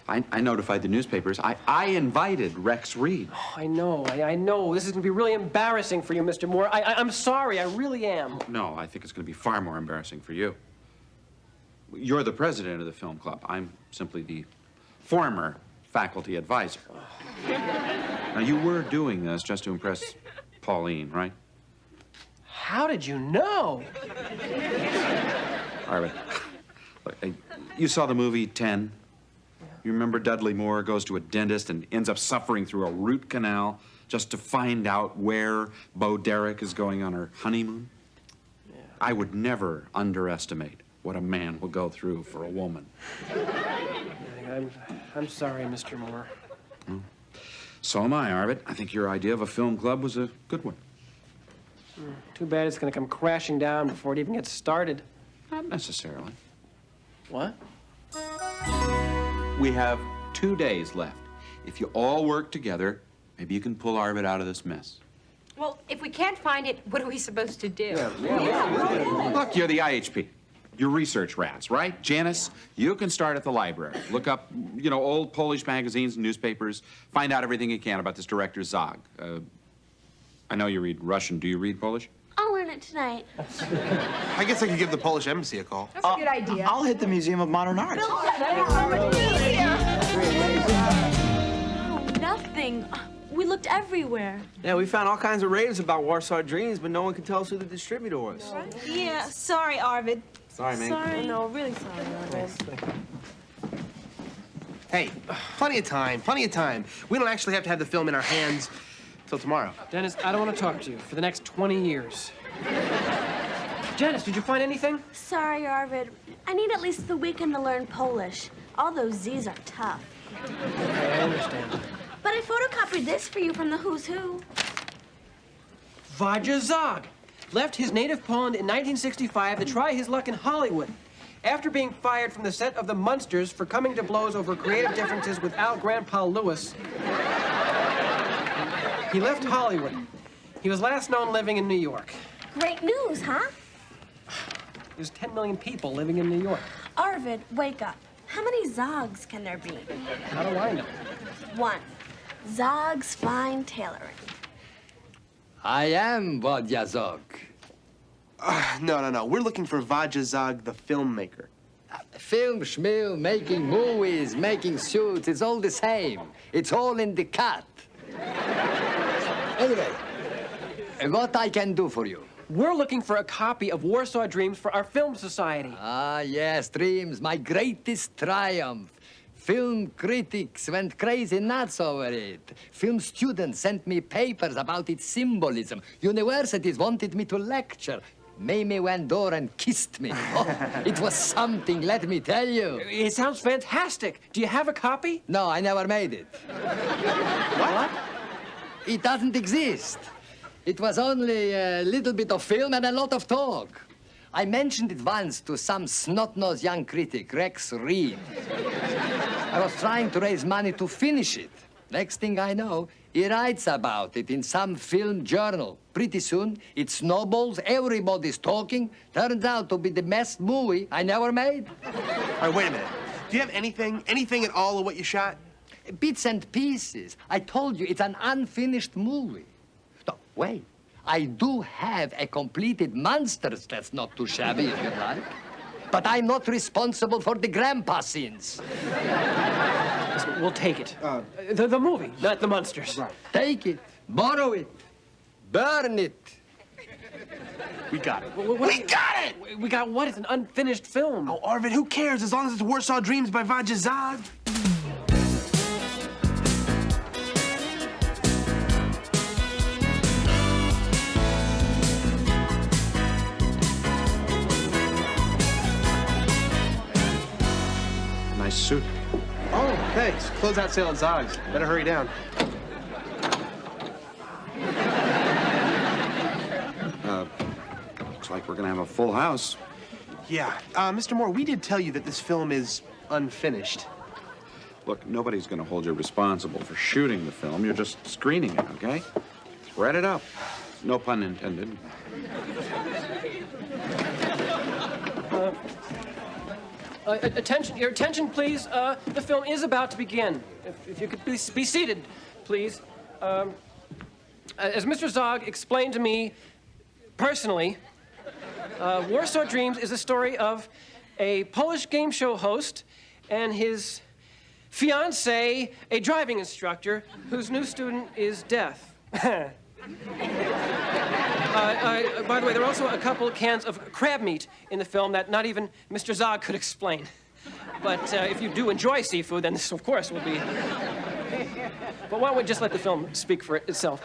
I notified the newspapers. I invited Rex Reed. Oh, I know. This is going to be really embarrassing for you, Mr. Moore. I'm sorry, I really am. No, I think it's going to be far more embarrassing for you. You're the president of the film club. I'm simply the former faculty advisor. Now, you were doing this just to impress Pauline, right? How did you know? All right, look, you saw the movie 10? You remember Dudley Moore goes to a dentist and ends up suffering through a root canal just to find out where Bo Derek is going on her honeymoon? Yeah. I would never underestimate what a man will go through for a woman. I'm sorry, Mr. Moore. Well, so am I, Arvid. I think your idea of a film club was a good one. Too bad it's going to come crashing down before it even gets started. Not necessarily. What? We have 2 days left. If you all work together, maybe you can pull Arvid out of this mess. Well, if we can't find it, what are we supposed to do? Look, you're the IHP. You're research rats, right? Janice, you can start at the library. Look up, old Polish magazines and newspapers. Find out everything you can about this director, Zog. I know you read Russian. Do you read Polish? I'll learn it tonight. I guess I could give the Polish embassy a call. That's a good idea. I'll hit the Museum of Modern Art. Nothing. We looked everywhere. Yeah, we found all kinds of raves about Warsaw Dreams, but no one could tell us who the distributor was. Yeah, sorry, Arvid. Sorry, man. Sorry. No, really sorry, Arvid. Hey, plenty of time, plenty of time. We don't actually have to have the film in our hands till tomorrow. Dennis, I don't want to talk to you for the next 20 years. Janice, did you find anything? Sorry, Arvid. I need at least the weekend to learn Polish. All those Z's are tough. Okay, I understand. But I photocopied this for you from the Who's Who. Wojciech Zog left his native Poland in 1965 to try his luck in Hollywood. After being fired from the set of The Munsters for coming to blows over creative differences with Al Grandpa Lewis, he left Hollywood. He was last known living in New York. Great news, huh? There's 10 million people living in New York. Arvid, wake up. How many Zogs can there be? How do I know? 1. Zog's Fine Tailoring. I am Wojciech Zog. No. We're looking for Wojciech Zog, the filmmaker. Film, schmill, making movies, making suits, it's all the same. It's all in the cut. Anyway, what I can do for you? We're looking for a copy of Warsaw Dreams for our film society. Ah, yes, Dreams, my greatest triumph. Film critics went crazy nuts over it. Film students sent me papers about its symbolism. Universities wanted me to lecture. Mamie went door and kissed me. Oh, it was something, let me tell you. It sounds fantastic. Do you have a copy? No, I never made it. What? It doesn't exist. It was only a little bit of film and a lot of talk. I mentioned it once to some snot-nosed young critic, Rex Reed. I was trying to raise money to finish it. Next thing I know, he writes about it in some film journal. Pretty soon, it snowballs, everybody's talking. Turns out to be the best movie I never made. All right, wait a minute. Do you have anything at all of what you shot? Bits and pieces. I told you, it's an unfinished movie. No, wait. I do have a completed Monsters that's not too shabby, if you like. But I'm not responsible for the grandpa scenes. Listen, we'll take it. The movie, not the Munsters. Take it, borrow it, burn it. We got it. We got it! We got what? It's an unfinished film. Oh, Arvid, who cares as long as it's Warsaw Dreams by Vajra Zog? Nice suit. Oh, thanks. Closeout sale at Zog's. Better hurry down. Looks like we're gonna have a full house. Yeah. Mr. Moore, we did tell you that this film is unfinished. Look, nobody's gonna hold you responsible for shooting the film. You're just screening it, okay? Read it up. No pun intended. Attention, your attention, please. The film is about to begin. If you could please be seated, please. As Mr. Zog explained to me personally, Warsaw Dreams is a story of a Polish game show host and his fiancée, a driving instructor, whose new student is deaf. By the way, there are also a couple cans of crab meat in the film that not even Mr. Zog could explain. But if you do enjoy seafood, then this, of course, will be... But why don't we just let the film speak for itself?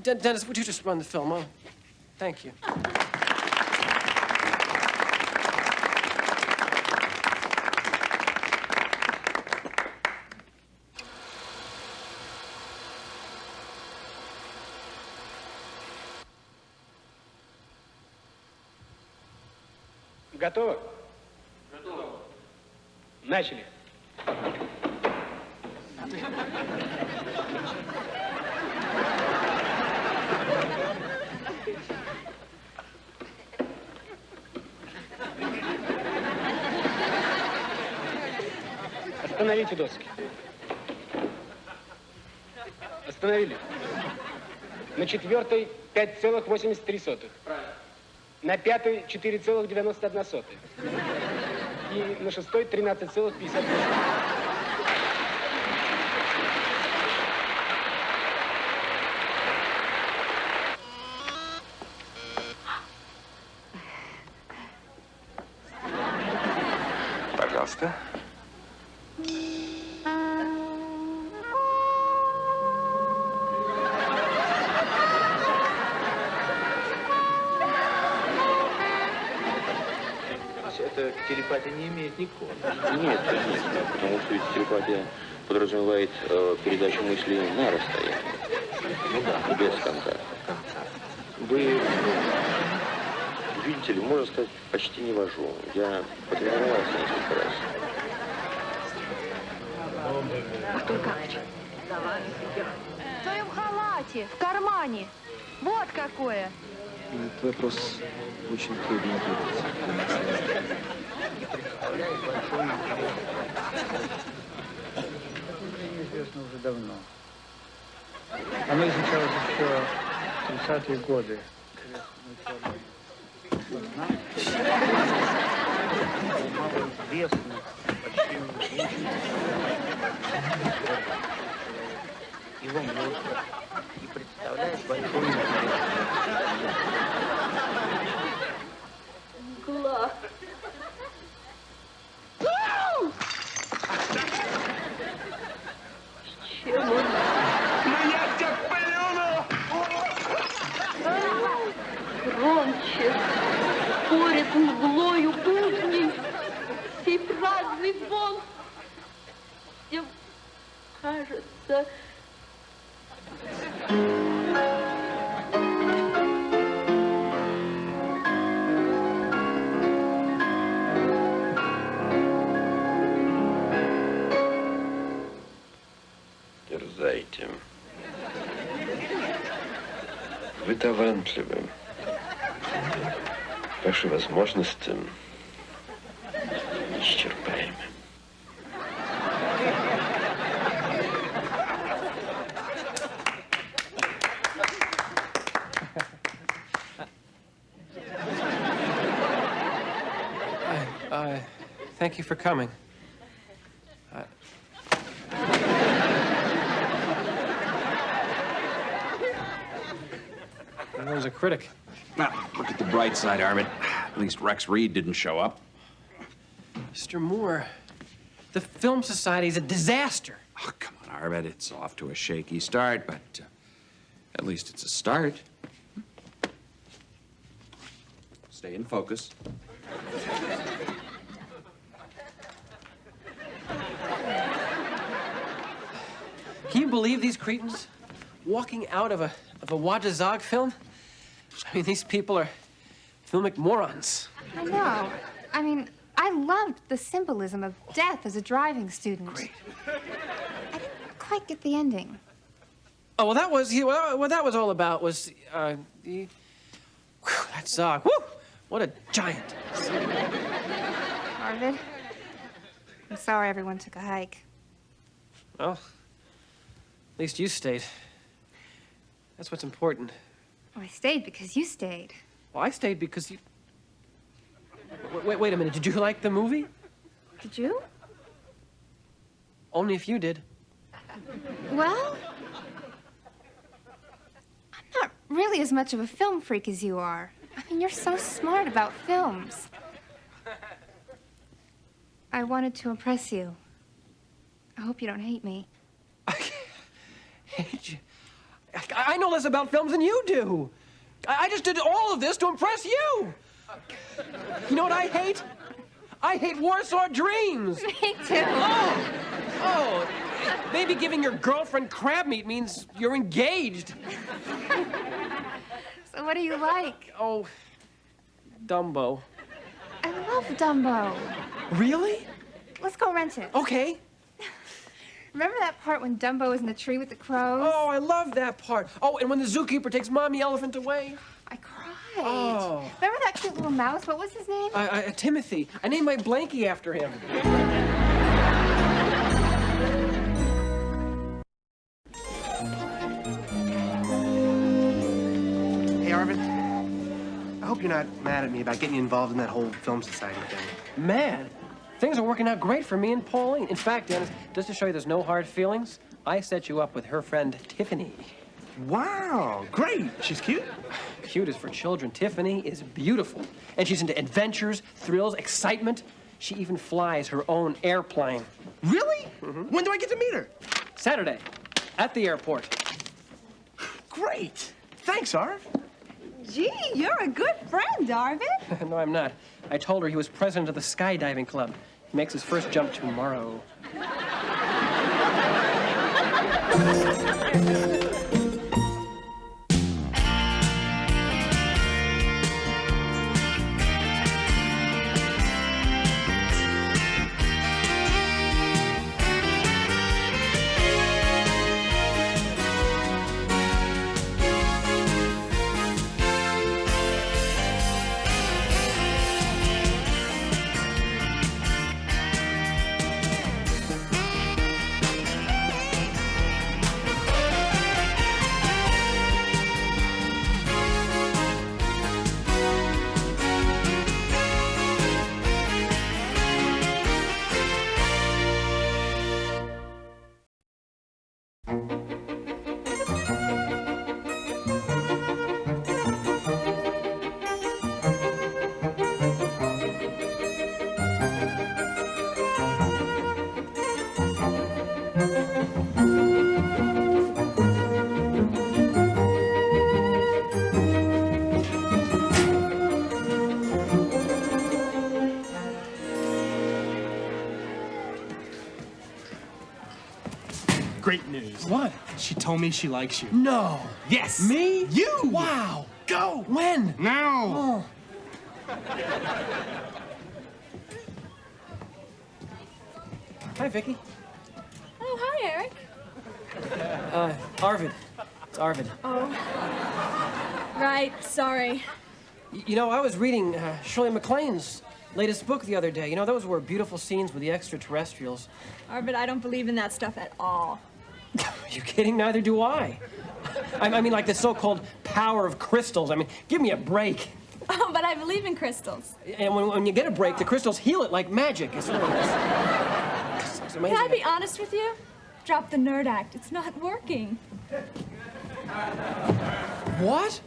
Dennis, would you just run the film? Oh, thank you. Готово? Готово. Начали. Остановите доски. Остановили. На четвертой 5,83. На пятой 4,91. И на шестой 13,50. Пожалуйста. Телепатия не имеет никакого. Нет, конечно, потому что ведь телепатия подразумевает передачу мыслей на расстоянии. Ну да. Без контакта. Вы, видите ли, можно сказать, почти не вожу. Я потренировался несколько раз. Артур Карлович. В твоем халате, в кармане. Вот какое. Этот вопрос очень трудненький. Известно уже давно. Оно изучалось еще в 30-е годы. Малоизвестно, почти неизвестно. Его мозг и представляет большой интерес. Мгла. Чем он? Я тебя плюну! Громче. Спорит мглою будней. Сей праздный звон. Всем кажется... Дерзайте. Вы талантливы. Ваши возможности неисчерпаемы. Thank you for coming. Everyone's a critic. Well, look at the bright side, Arvid. At least Rex Reed didn't show up. Mr. Moore, the Film Society's a disaster. Oh, come on, Arvid. It's off to a shaky start, but at least it's a start. Stay in focus. Can you believe these cretins walking out of a Wajda Zog film? I mean, these people are filmic morons. I know. I mean, I loved the symbolism of death as a driving student. Great. I didn't quite get the ending. Oh, well, that was what that was all about was that Zog. Whew! What a giant. Arvid, I'm sorry everyone took a hike. Well, at least you stayed. That's what's important. Oh, I stayed because you stayed. Well, I stayed because you... Wait a minute. Did you like the movie? Did you? Only if you did. Well, I'm not really as much of a film freak as you are. I mean, you're so smart about films. I wanted to impress you. I hope you don't hate me. Hate you? I know less about films than you do. I just did all of this to impress you. You know what I hate? I hate Warsaw Dreams. Me too. Oh, maybe giving your girlfriend crab meat means you're engaged. So what do you like? Oh, Dumbo. I love Dumbo. Really? Let's go rent it. Okay. Remember that part when Dumbo was in the tree with the crows? Oh, I love that part. Oh, and when the zookeeper takes Mommy Elephant away. I cried. Oh. Remember that cute little mouse? What was his name? Timothy. I named my blankie after him. Hey, Arvid. I hope you're not mad at me about getting you involved in that whole film society thing. Mad? Things are working out great for me and Pauline. In fact, Dennis, just to show you there's no hard feelings, I set you up with her friend Tiffany. Wow, great. She's cute? Cute is for children. Tiffany is beautiful. And she's into adventures, thrills, excitement. She even flies her own airplane. Really? When do I get to meet her? Saturday, at the airport. Great. Thanks, Arv. Gee, you're a good friend, Arvid. No, I'm not. I told her he was president of the skydiving club. He makes his first jump tomorrow. Great news. What? She told me she likes you. No. Yes. Me? You. Wow. Go. When? Now. Oh. Hi, Vicky. Oh, hi, Eric. Arvid. It's Arvid. Oh. Right, sorry. You know, I was reading Shirley MacLaine's latest book the other day. You know, those were beautiful scenes with the extraterrestrials. Arvid, I don't believe in that stuff at all. Are you kidding? Neither do I. I mean, like the so-called power of crystals. I mean, give me a break. Oh, but I believe in crystals. And when you get a break, the crystals heal it like magic. It's really it's amazing. Can I be honest with you? Drop the nerd act. It's not working. What?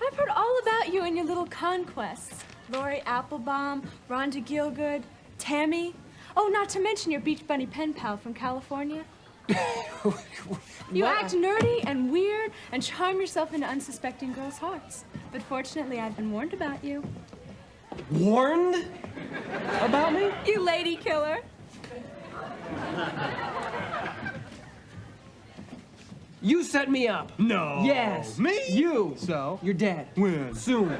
I heard all about you and your little conquests. Lori Applebaum, Rhonda Gielgud, Tammy. Oh, not to mention your Beach Bunny pen pal from California. You act nerdy and weird and charm yourself into unsuspecting girls' hearts. But fortunately, I've been warned about you. Warned? About me? You lady killer. You set me up. No. Yes. Me? You. So? You're dead. When? Soon.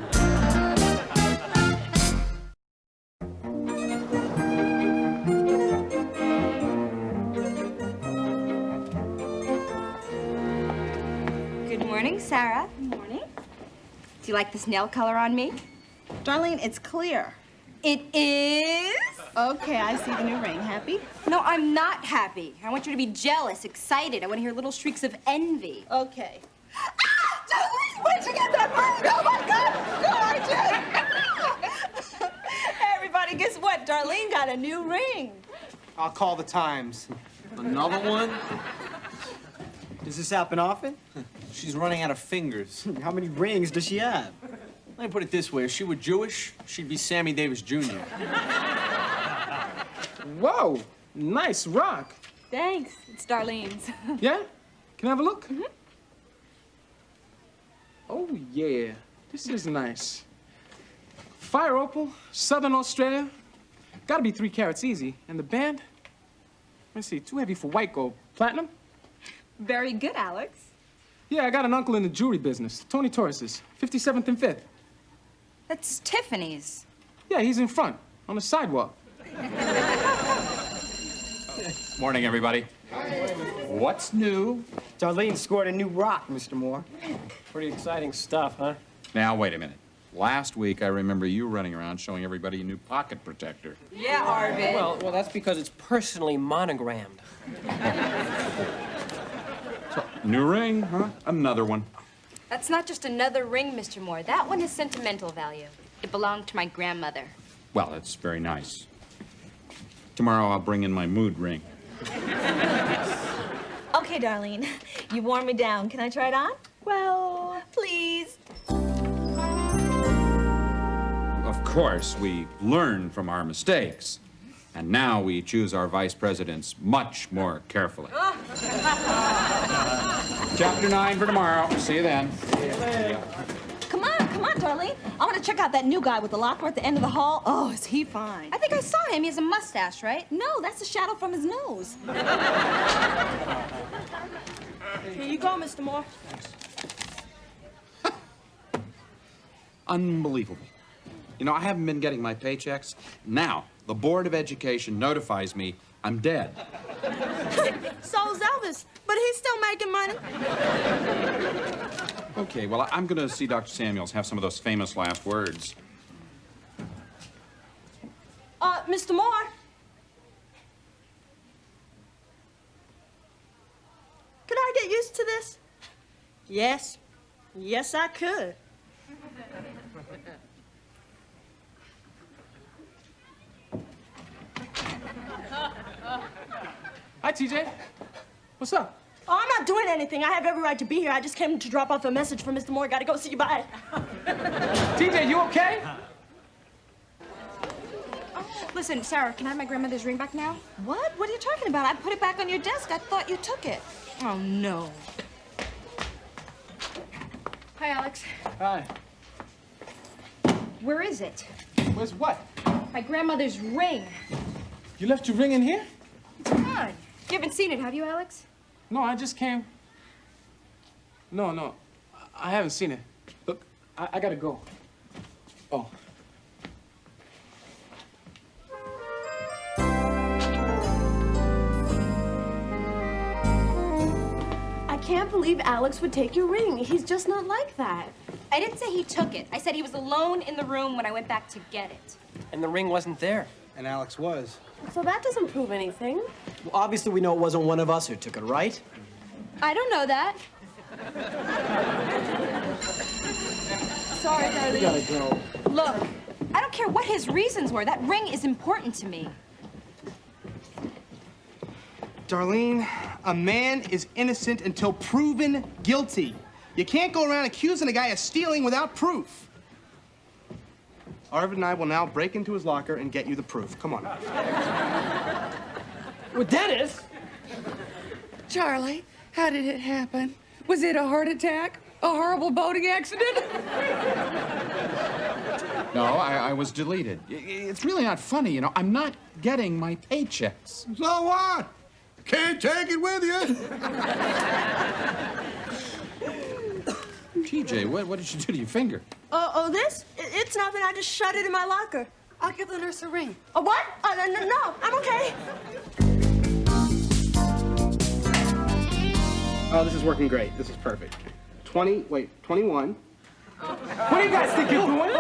Good morning, Sarah. Good morning. Do you like this nail color on me? Darlene, it's clear. It is? Okay, I see the new ring. Happy? No, I'm not happy. I want you to be jealous, excited. I want to hear little shrieks of envy. Okay. Ah! Darlene, where'd you get that ring? Oh, my God! Gorgeous! Everybody, guess what? Darlene got a new ring. I'll call the Times. Another one? Does this happen often? She's running out of fingers. How many rings does she have? Let me put it this way. If she were Jewish, she'd be Sammy Davis Jr. Whoa, nice rock. Thanks. It's Darlene's. Yeah? Can I have a look? Oh, yeah. This is nice. Fire opal, Southern Australia. Gotta be 3 carats easy. And the band? Let's see, too heavy for white gold. Platinum? Very good, Alex. Yeah, I got an uncle in the jewelry business. Tony Torres's, 57th and 5th. That's Tiffany's. Yeah, he's in front, on the sidewalk. Morning, everybody. What's new? Darlene scored a new rock, Mr. Moore. Pretty exciting stuff, huh? Now, wait a minute. Last week, I remember you running around showing everybody a new pocket protector. Yeah, Arvin. Well, that's because it's personally monogrammed. New ring, huh? Another one. That's not just another ring, Mr. Moore. That one has sentimental value. It belonged to my grandmother. Well, it's very nice. Tomorrow, I'll bring in my mood ring. Okay, Darlene. You wore me down. Can I try it on? Well, please. Of course, we learn from our mistakes. And now we choose our vice presidents much more carefully. Chapter 9 for tomorrow. See you then. Come on, Darlene. I want to check out that new guy with the locker at the end of the hall. Oh, is he fine? I think I saw him. He has a mustache, right? No, that's the shadow from his nose. Here you go, Mr. Moore. Unbelievable. You know, I haven't been getting my paychecks. Now, the Board of Education notifies me I'm dead. So's Elvis, but he's still making money. Okay, well, I'm going to see Dr. Samuels, have some of those famous last words. Mr. Moore. Could I get used to this? Yes. Yes, I could. Hi, TJ. What's up? Oh, I'm not doing anything. I have every right to be here. I just came to drop off a message for Mr. Moore. Gotta go. See you. Bye. TJ, you okay? Listen, Sarah, can I have my grandmother's ring back now? What? What are you talking about? I put it back on your desk. I thought you took it. Oh, no. Hi, Alex. Hi. Where is it? Where's what? My grandmother's ring. You left your ring in here? Come on. You haven't seen it, have you, Alex? No, I just came. No, I haven't seen it. Look, I gotta go. Oh. I can't believe Alex would take your ring. He's just not like that. I didn't say he took it. I said he was alone in the room when I went back to get it. And the ring wasn't there. And Alex was. So that doesn't prove anything. Well, obviously we know it wasn't one of us who took it, right? I don't know that. Sorry, darling. We gotta go. Look, I don't care what his reasons were. That ring is important to me. Darlene, a man is innocent until proven guilty. You can't go around accusing a guy of stealing without proof. Arvid and I will now break into his locker and get you the proof. Come on. Well, Dennis! Charlie, how did it happen? Was it a heart attack? A horrible boating accident? No, I was deleted. It's really not funny, you know. I'm not getting my paychecks. So what? Can't take it with you. TJ, what did you do to your finger? Oh, this? It's nothing. I just shut it in my locker. I'll give the nurse a ring. A what? No, I'm okay. Oh, this is working great. This is perfect. 21. What do you guys think you're doing?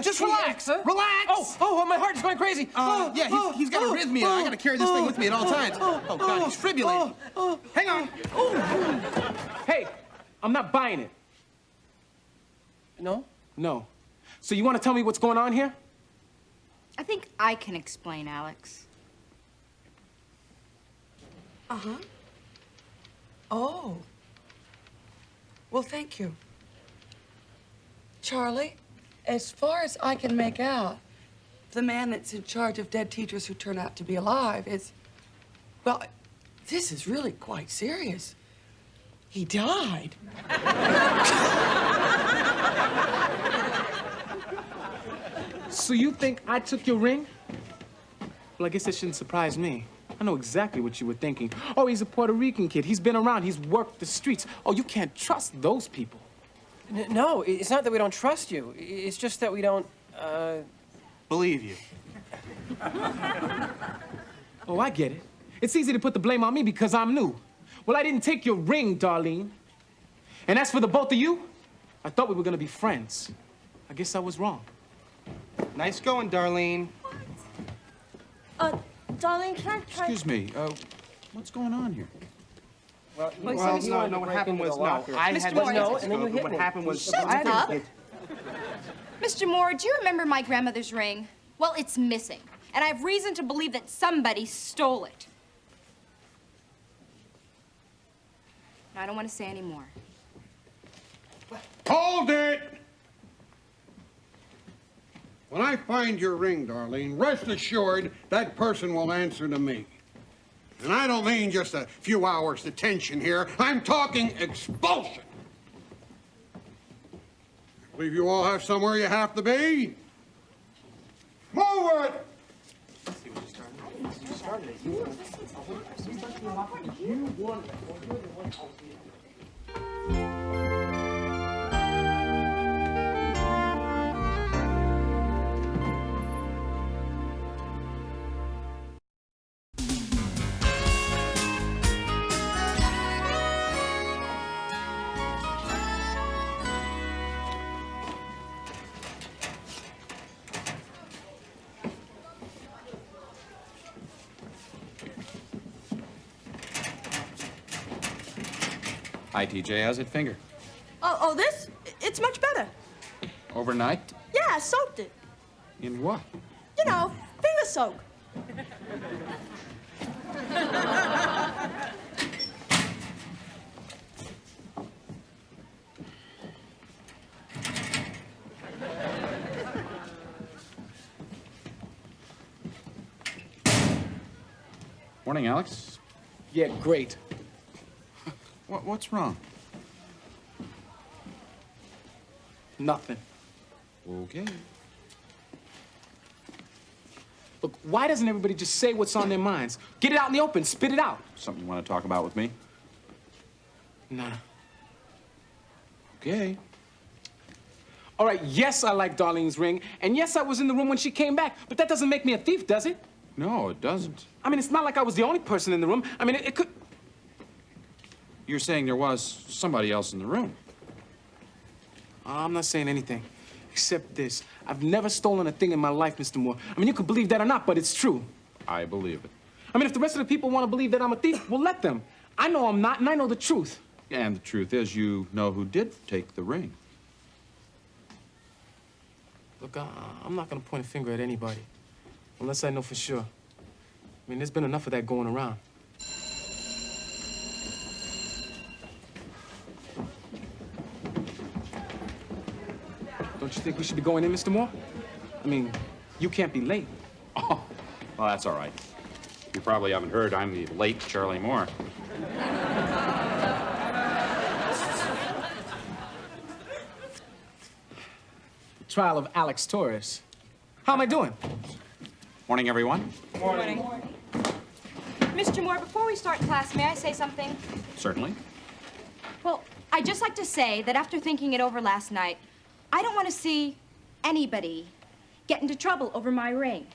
Just relax. Relax. Oh, my heart is going crazy. Yeah, he's got arrhythmia. I gotta carry this thing with me at all times. Oh, God, he's fibrillating. Hang on. Hey, I'm not buying it. No? No. So you want to tell me what's going on here? I think I can explain, Alex. Uh-huh. Oh. Well, thank you. Charlie, as far as I can make out, the man that's in charge of dead teachers who turn out to be alive is... Well, this is really quite serious. He died. So you think I took your ring? Well, I guess that shouldn't surprise me. I know exactly what you were thinking. Oh, he's a Puerto Rican kid. He's been around. He's worked the streets. Oh, you can't trust those people. No, it's not that we don't trust you. It's just that we don't, Believe you. Oh, I get it. It's easy to put the blame on me because I'm new. Well, I didn't take your ring, Darlene. And as for the both of you, I thought we were gonna be friends. I guess I was wrong. Nice going, Darlene. Darling, can I try... Excuse me, what's going on here? Well, no, what happened was, no, I had Moore, no, and then you hit what me. happened was... Shut up. Mr. Moore, do you remember my grandmother's ring? Well, it's missing, and I have reason to believe that somebody stole it. I don't want to say any more. Hold it! When I find your ring, Darlene, rest assured that person will answer to me. And I don't mean just a few hours detention here. I'm talking expulsion. I believe you all have somewhere you have to be. Move it! Hi, TJ. How's it finger? Oh, this? It's much better. Overnight? Yeah, I soaked it. In what? You know, finger soak. Morning, Alex. Yeah, great. What's wrong? Nothing. Okay. Look, why doesn't everybody just say what's on their minds? Get it out in the open, spit it out. Something you want to talk about with me? Nah. Okay. All right, yes, I like Darlene's ring, and yes, I was in the room when she came back, but that doesn't make me a thief, does it? No, it doesn't. I mean, it's not like I was the only person in the room. I mean, it could... You're saying there was somebody else in the room. I'm not saying anything, except this. I've never stolen a thing in my life, Mr. Moore. I mean, you can believe that or not, but it's true. I believe it. I mean, if the rest of the people want to believe that I'm a thief, well, let them. I know I'm not, and I know the truth. And the truth is, you know who did take the ring. Look, I'm not going to point a finger at anybody, unless I know for sure. I mean, there's been enough of that going around. you think we should be going in, Mr. Moore? I mean, you can't be late. Oh, well, that's all right. You probably haven't heard I'm the late Charlie Moore. Trial of Alex Torres. How am I doing? Morning, everyone. Morning. Mr. Moore, before we start class, may I say something? Certainly. Well, I'd just like to say that after thinking it over last night, I don't want to see anybody get into trouble over my ring.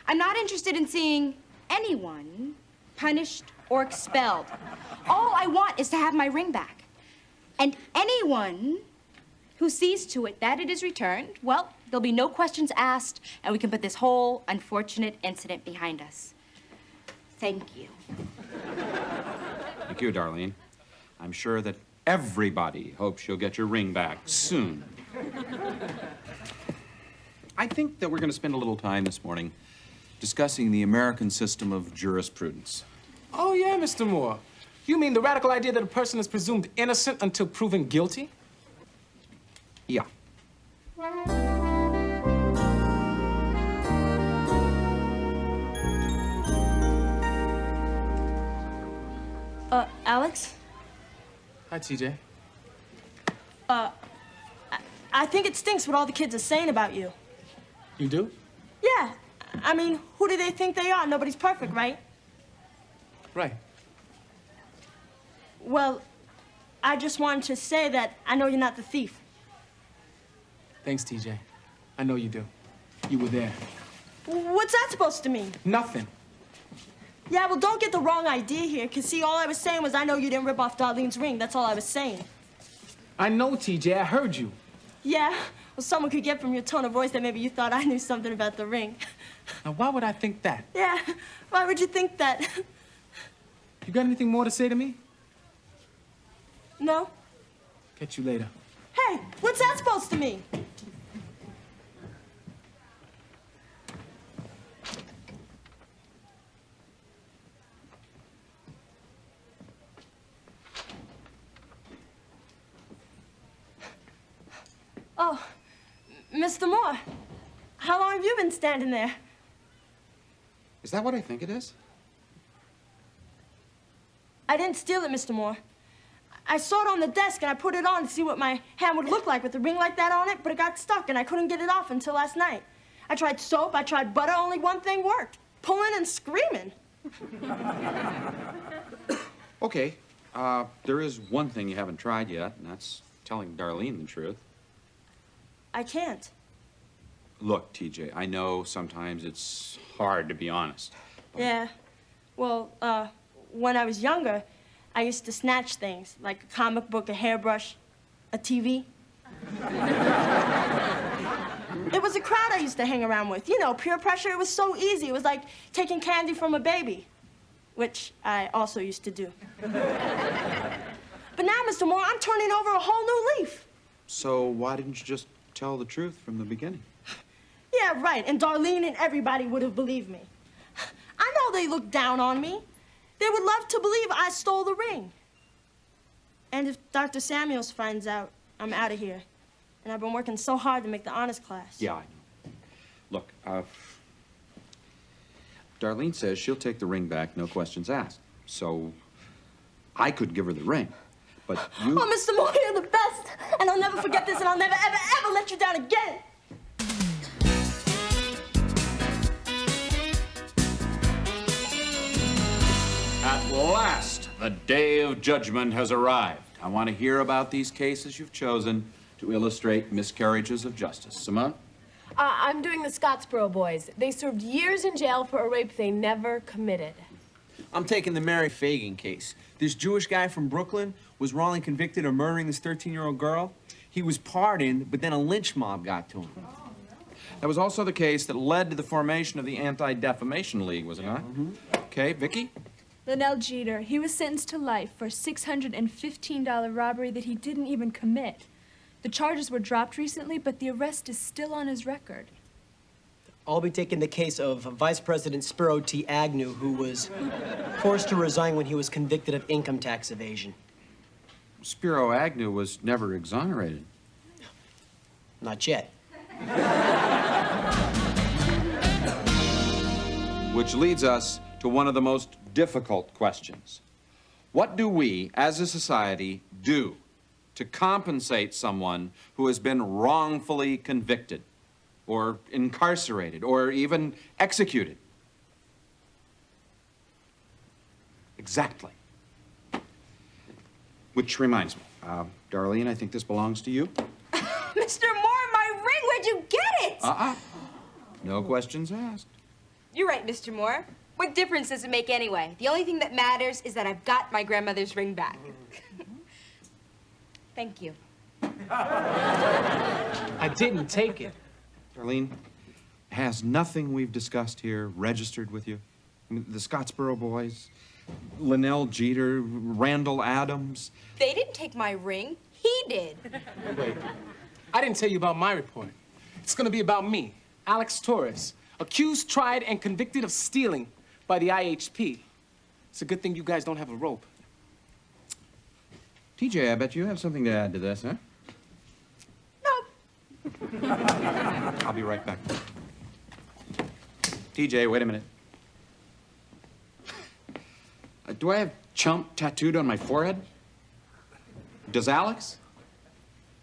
I'm not interested in seeing anyone punished or expelled. All I want is to have my ring back. And anyone who sees to it that it is returned, well, there'll be no questions asked, and we can put this whole unfortunate incident behind us. Thank you. Thank you, Darlene. I'm sure that everybody hopes you'll get your ring back soon. I think that we're going to spend a little time this morning discussing the American system of jurisprudence. Oh, yeah, Mr. Moore. You mean the radical idea that a person is presumed innocent until proven guilty? Yeah. Alex? Hi, TJ. I think it stinks what all the kids are saying about you. You do? Yeah. I mean, who do they think they are? Nobody's perfect, right? Right. Well, I just wanted to say that I know you're not the thief. Thanks, TJ. I know you do. You were there. What's that supposed to mean? Nothing. Yeah, well, don't get the wrong idea here, because, see, all I was saying was I know you didn't rip off Darlene's ring. That's all I was saying. I know, TJ. I heard you. Yeah? Well, someone could get from your tone of voice that maybe you thought I knew something about the ring. Now, why would I think that? Yeah, why would you think that? You got anything more to say to me? No? Catch you later. Hey, what's that supposed to mean? Oh, Mr. Moore, how long have you been standing there? Is that what I think it is? I didn't steal it, Mr. Moore. I saw it on the desk and I put it on to see what my hand would look like with a ring like that on it, but it got stuck and I couldn't get it off until last night. I tried soap, I tried butter, only one thing worked. Pulling and screaming. Okay. There is one thing you haven't tried yet, and that's telling Darlene the truth. I can't. Look, TJ, I know sometimes it's hard to be honest. Yeah. Well, when I was younger, I used to snatch things, like a comic book, a hairbrush, a TV. It was a crowd I used to hang around with. You know, peer pressure, it was so easy. It was like taking candy from a baby, which I also used to do. But now, Mr. Moore, I'm turning over a whole new leaf. So why didn't you just tell the truth from the beginning? Yeah, right, and Darlene and everybody would have believed me. I know they look down on me. They would love to believe I stole the ring. And if Dr. Samuels finds out, I'm out of here. And I've been working so hard to make the honors class. Yeah, I know. Look, Darlene says she'll take the ring back, no questions asked. So I could give her the ring, but you... Oh, Mr. Moore, you're the best. And I'll never forget this, and I'll never, ever, ever let you down again. At last, the day of judgment has arrived. I want to hear about these cases you've chosen to illustrate miscarriages of justice. Simone? I'm doing the Scottsboro boys. They served years in jail for a rape they never committed. I'm taking the Mary Fagan case. This Jewish guy from Brooklyn was wrongly convicted of murdering this 13-year-old girl. He was pardoned, but then a lynch mob got to him. That was also the case that led to the formation of the Anti-Defamation League, was it not? Okay, Vicky? Linnell Jeter. He was sentenced to life for a $615 robbery that he didn't even commit. The charges were dropped recently, but the arrest is still on his record. I'll be taking the case of Vice President Spiro T. Agnew, who was forced to resign when he was convicted of income tax evasion. Spiro Agnew was never exonerated. Not yet. Which leads us to one of the most difficult questions. What do we, as a society, do to compensate someone who has been wrongfully convicted, or incarcerated, or even executed? Exactly. Which reminds me, Darlene, I think this belongs to you. Mr. Moore, my ring, where'd you get it? No questions asked. You're right, Mr. Moore. What difference does it make anyway? The only thing that matters is that I've got my grandmother's ring back. Thank you. I didn't take it. Darlene, has nothing we've discussed here registered with you? I mean, the Scottsboro boys, Linnell Jeter, Randall Adams. They didn't take my ring. He did. Wait, I didn't tell you about my report. It's gonna be about me, Alex Torres, accused, tried, and convicted of stealing by the IHP. It's a good thing you guys don't have a rope. TJ, I bet you have something to add to this, huh? No. I'll be right back. TJ, wait a minute. Do I have chump tattooed on my forehead? Does Alex?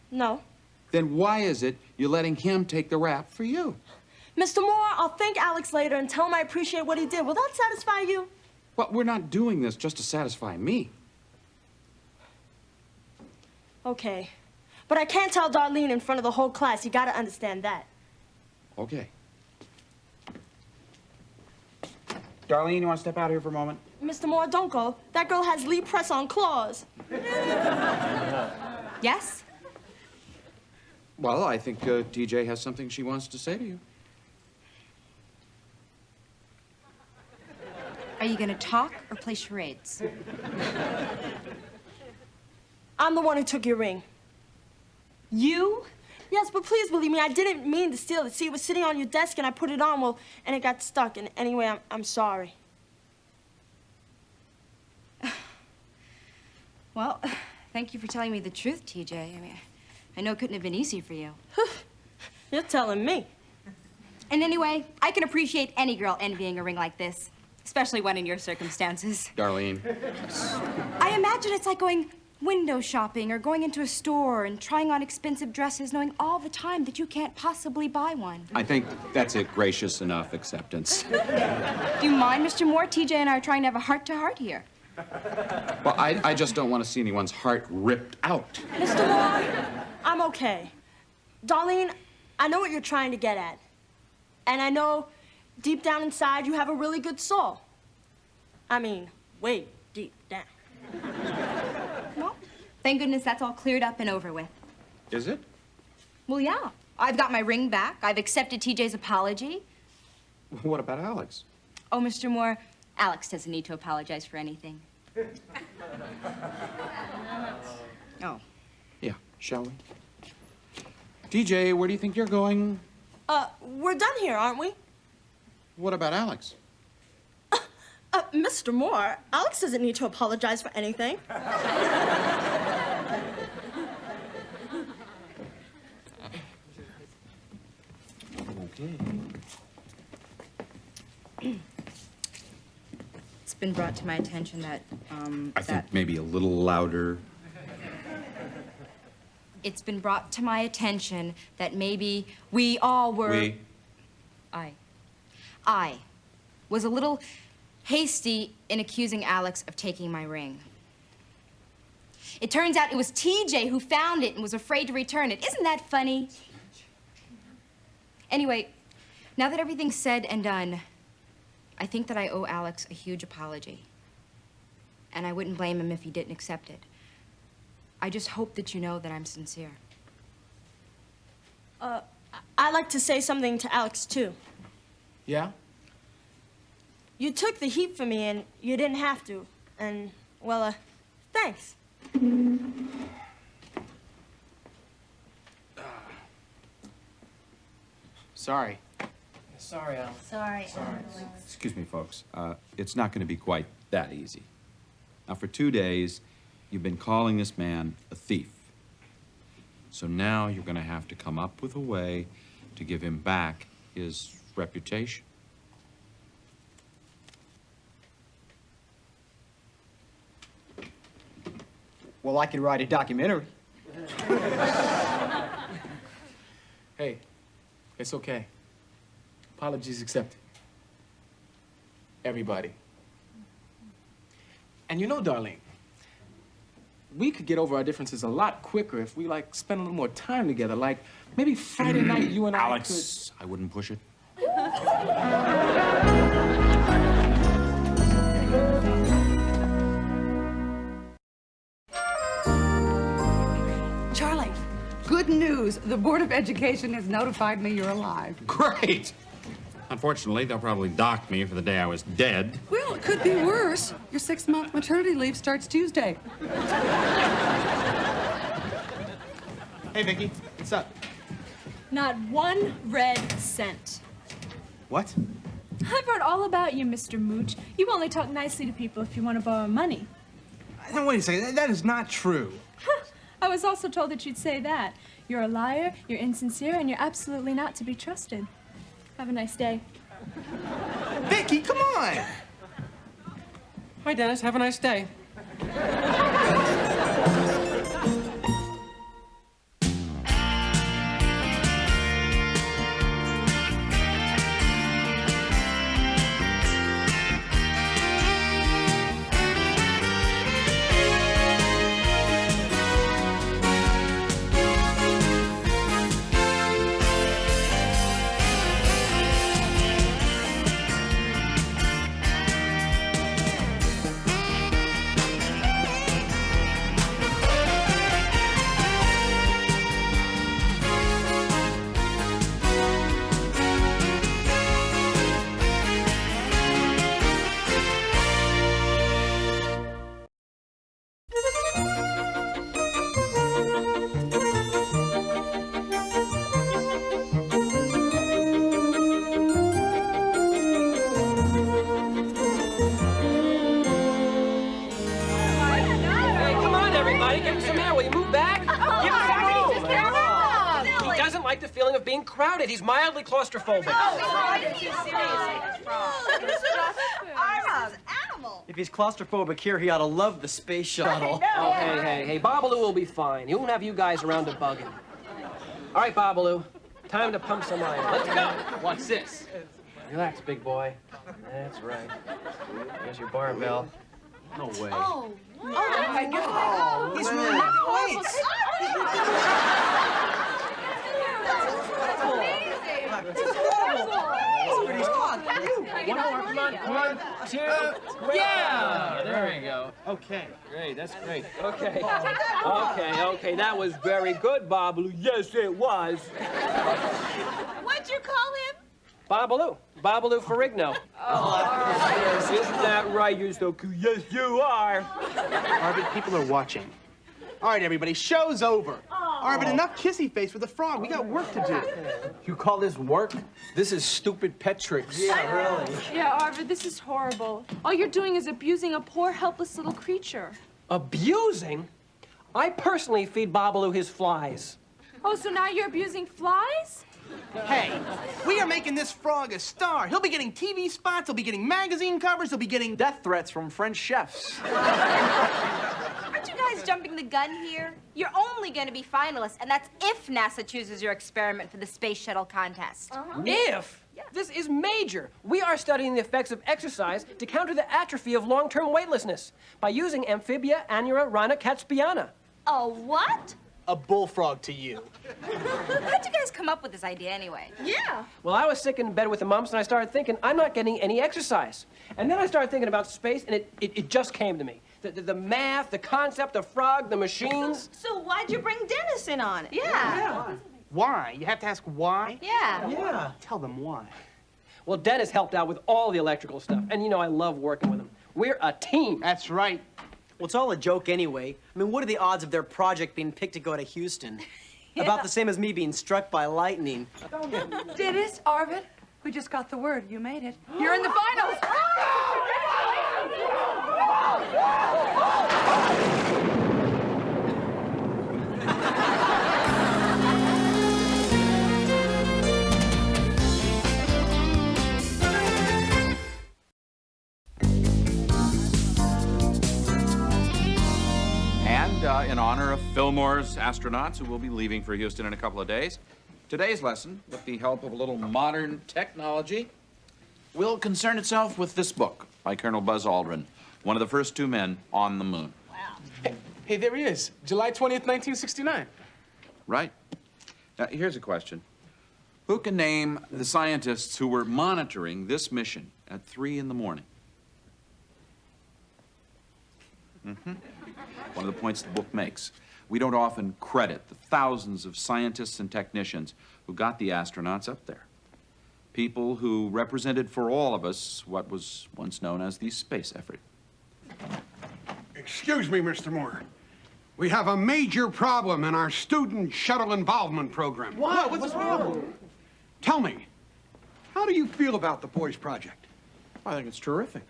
No. Then why is it you're letting him take the rap for you? Mr. Moore, I'll thank Alex later and tell him I appreciate what he did. Will that satisfy you? Well, we're not doing this just to satisfy me. Okay. But I can't tell Darlene in front of the whole class. You gotta understand that. Okay. Darlene, you want to step out here for a moment? Mr. Moore, don't go. That girl has Lee press-on claws. Yes? Well, I think TJ has something she wants to say to you. Are you gonna talk or play charades? I'm the one who took your ring. You? Yes, but please believe me, I didn't mean to steal it. See, it was sitting on your desk and I put it on, well, and it got stuck. And anyway, I'm sorry. Well, thank you for telling me the truth, TJ. I mean, I know it couldn't have been easy for you. You're telling me. And anyway, I can appreciate any girl envying a ring like this, especially one in your circumstances. Darlene. I imagine it's like going window shopping or going into a store and trying on expensive dresses, knowing all the time that you can't possibly buy one. I think that's a gracious enough acceptance. Do you mind, Mr. Moore? TJ and I are trying to have a heart-to-heart here. Well, I just don't want to see anyone's heart ripped out. Mr. Moore, I'm okay. Darlene, I know what you're trying to get at. And I know deep down inside you have a really good soul. I mean, way deep down. Well, thank goodness that's all cleared up and over with. Is it? Well, yeah. I've got my ring back. I've accepted TJ's apology. What about Alex? Oh, Mr. Moore, Alex doesn't need to apologize for anything. Oh. Yeah, shall we? TJ, where do you think you're going? We're done here, aren't we? What about Alex? Mr. Moore, Alex doesn't need to apologize for anything. Okay. It's been brought to my attention that, I think maybe a little louder. It's been brought to my attention that maybe we all were... We? I was a little hasty in accusing Alex of taking my ring. It turns out it was TJ who found it and was afraid to return it. Isn't that funny? Anyway, now that everything's said and done, I think that I owe Alex a huge apology. And I wouldn't blame him if he didn't accept it. I just hope that you know that I'm sincere. I'd like to say something to Alex, too. Yeah? You took the heat for me, and you didn't have to. And, well, thanks. Sorry. Sorry, Alex. Sorry. Excuse me, folks. It's not going to be quite that easy. Now, for 2 days, you've been calling this man a thief. So now you're going to have to come up with a way to give him back his reputation. Well, I could write a documentary. Hey, it's okay. Apologies accepted. Everybody. And you know, Darlene, we could get over our differences a lot quicker if we, like, spend a little more time together. Like, maybe Friday night you and Alex, I wouldn't push it. Charlie, good news. The Board of Education has notified me you're alive. Great! Unfortunately, they'll probably dock me for the day I was dead. Well, it could be worse. Your 6-month maternity leave starts Tuesday. Hey, Vicky, what's up? Not one red cent. What? I've heard all about you, Mr. Mooch. You only talk nicely to people if you want to borrow money. No, wait a second. That is not true. I was also told that you'd say that. You're a liar, you're insincere, and you're absolutely not to be trusted. Have a nice day. Vicky, come on! Hi, Dennis. Have a nice day. Hey, come on, everybody. Give him some air. Will you move back? Give him some room. He doesn't like the feeling of being crowded. He's mildly claustrophobic. If he's claustrophobic here, he ought to love the space shuttle. Oh, hey, Babalu will be fine. He won't have you guys around to bug him. All right, Babalu, time to pump some iron. Let's go. What's this? Relax, big boy. That's right. Here's your barbell. No way. Oh, Oh, He's really lifting weights. One more, come on. 1, 2, yeah! There we go. Okay. Great, that's great. Okay. Okay, that was very good, Babalu. Yes, it was. What'd you call him? Babalu. Babalu Ferrigno. Yes, isn't that right? You're so cool. Yes, you are. Arvid, people are watching. All right, everybody, show's over. Arvid, enough kissy face with the frog. We got work to do. You call this work? This is stupid pet tricks. Yeah, really. Yeah, Arvid, this is horrible. All you're doing is abusing a poor, helpless little creature. Abusing? I personally feed Babalu his flies. Oh, so now you're abusing flies? Hey, we are making this frog a star. He'll be getting TV spots, he'll be getting magazine covers, he'll be getting Death threats from French chefs. Aren't you guys jumping the gun here? You're only going to be finalists, and that's if NASA chooses your experiment for the space shuttle contest. If? This is major. We are studying the effects of exercise to counter the atrophy of long-term weightlessness by using Amphibia annua rana catspiana. Oh, what? a bullfrog to you. How'd you guys come up with this idea anyway? Yeah. Well, I was sick in bed with the mumps, and I started thinking, I'm not getting any exercise. And then I started thinking about space, and it just came to me. The math, the concept, the frog, the machines. So why'd you bring Dennis in on it? Yeah. Why? You have to ask why? Yeah. Yeah. Tell them why. Well, Dennis helped out with all the electrical stuff, and you know I love working with him. We're a team. That's right. Well, it's all a joke anyway. I mean, what are the odds of their project being picked to go to Houston? Yeah. About the same as me being struck by lightning. Dennis, Arvid, we just got the word. You made it. You're in the finals. in honor of Fillmore's astronauts who will be leaving for Houston in a couple of days. Today's lesson, with the help of a little modern technology, will concern itself with this book by Colonel Buzz Aldrin, one of the first 2 men on the moon. Wow. Hey, there he is. July 20th, 1969. Right. Now, here's a question. Who can name the scientists who were monitoring this mission at 3 in the morning? One of the points the book makes. We don't often credit the thousands of scientists and technicians who got the astronauts up there. People who represented for all of us what was once known as the space effort. Excuse me, Mr. Moore. We have a major problem in our student shuttle involvement program. What? What's the problem? Tell me, how do you feel about the boys' project? I think it's terrific.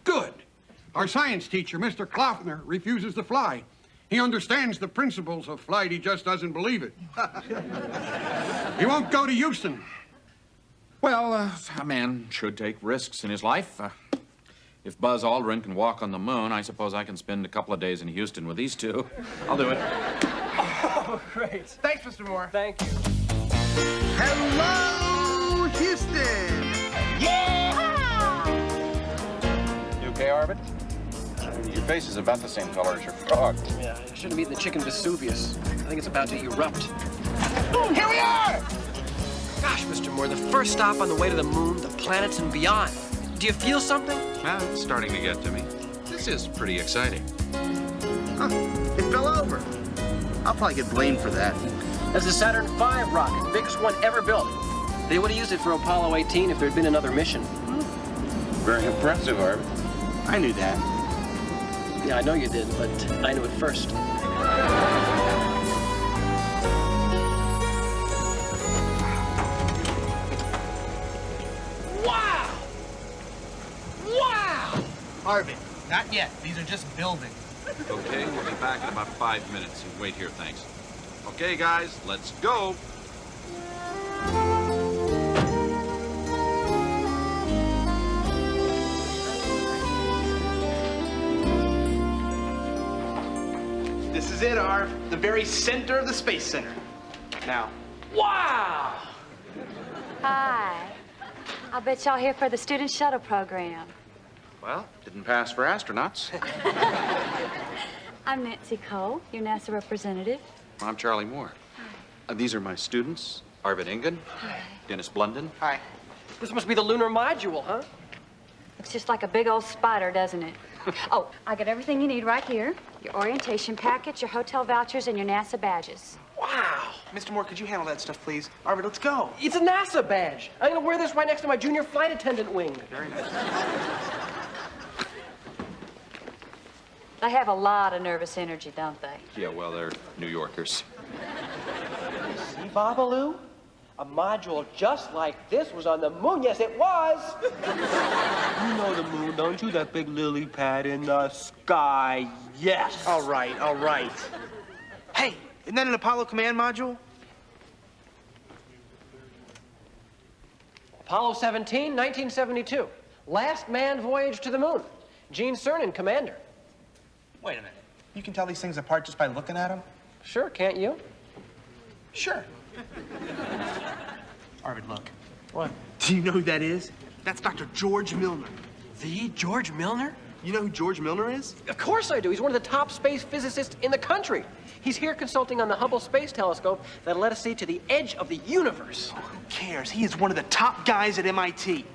Good. Our science teacher, Mr. Kloffner, refuses to fly. He understands the principles of flight, he just doesn't believe it. He won't go to Houston. Well, a man should take risks in his life. If Buzz Aldrin can walk on the moon, I suppose I can spend a couple of days in Houston with these 2. I'll do it. Oh, great. Thanks, Mr. Moore. Thank you. Hello, Houston! Yeah! You okay, Arvid? Your face is about the same color as your frog. Yeah, I shouldn't have eaten the chicken Vesuvius. I think it's about to erupt. Here we are! Gosh, Mr. Moore, the first stop on the way to the moon, the planets and beyond. Do you feel something? Well, it's starting to get to me. This is pretty exciting. Huh, it fell over. I'll probably get blamed for that. That's the Saturn V rocket, the biggest one ever built. They would have used it for Apollo 18 if there'd been another mission. Very impressive, Arvid. I knew that. Yeah, I know you did, but I knew it first. Wow! Wow! Arvid, not yet. These are just buildings. Okay, we'll be back in about 5 minutes. You wait here, thanks. Okay, guys, let's go. This is it, Arv. The very center of the Space Center. Now. Wow! Hi. I'll bet y'all here for the student shuttle program. Well, didn't pass for astronauts. I'm Nancy Cole, your NASA representative. I'm Charlie Moore. These are my students, Arvid Ingen, Dennis Blunden. Hi. This must be the lunar module, huh? Looks just like a big old spider, doesn't it? Oh, I got everything you need right here. Your orientation package, your hotel vouchers, and your NASA badges. Wow. Mr. Moore, could you handle that stuff, please? Arvid, let's go. It's a NASA badge. I'm gonna wear this right next to my junior flight attendant wing. Very nice. They have a lot of nervous energy, don't they? Yeah, well, they're New Yorkers. See, Babalu? A module just like this was on the moon. Yes, it was. You know the moon, don't you? That big lily pad in the sky. Yes. All right, all right. Hey, isn't that an Apollo command module? Apollo 17, 1972. Last manned voyage to the moon. Gene Cernan, commander. Wait a minute. You can tell these things apart just by looking at them? Sure, can't you? Sure. Arvid, look. What? Do you know who that is? That's Dr. George Milner. The George Milner? You know who George Milner is? Of course I do. He's one of the top space physicists in the country. He's here consulting on the Hubble Space Telescope that'll let us see to the edge of the universe. Oh, who cares? He is one of the top guys at MIT.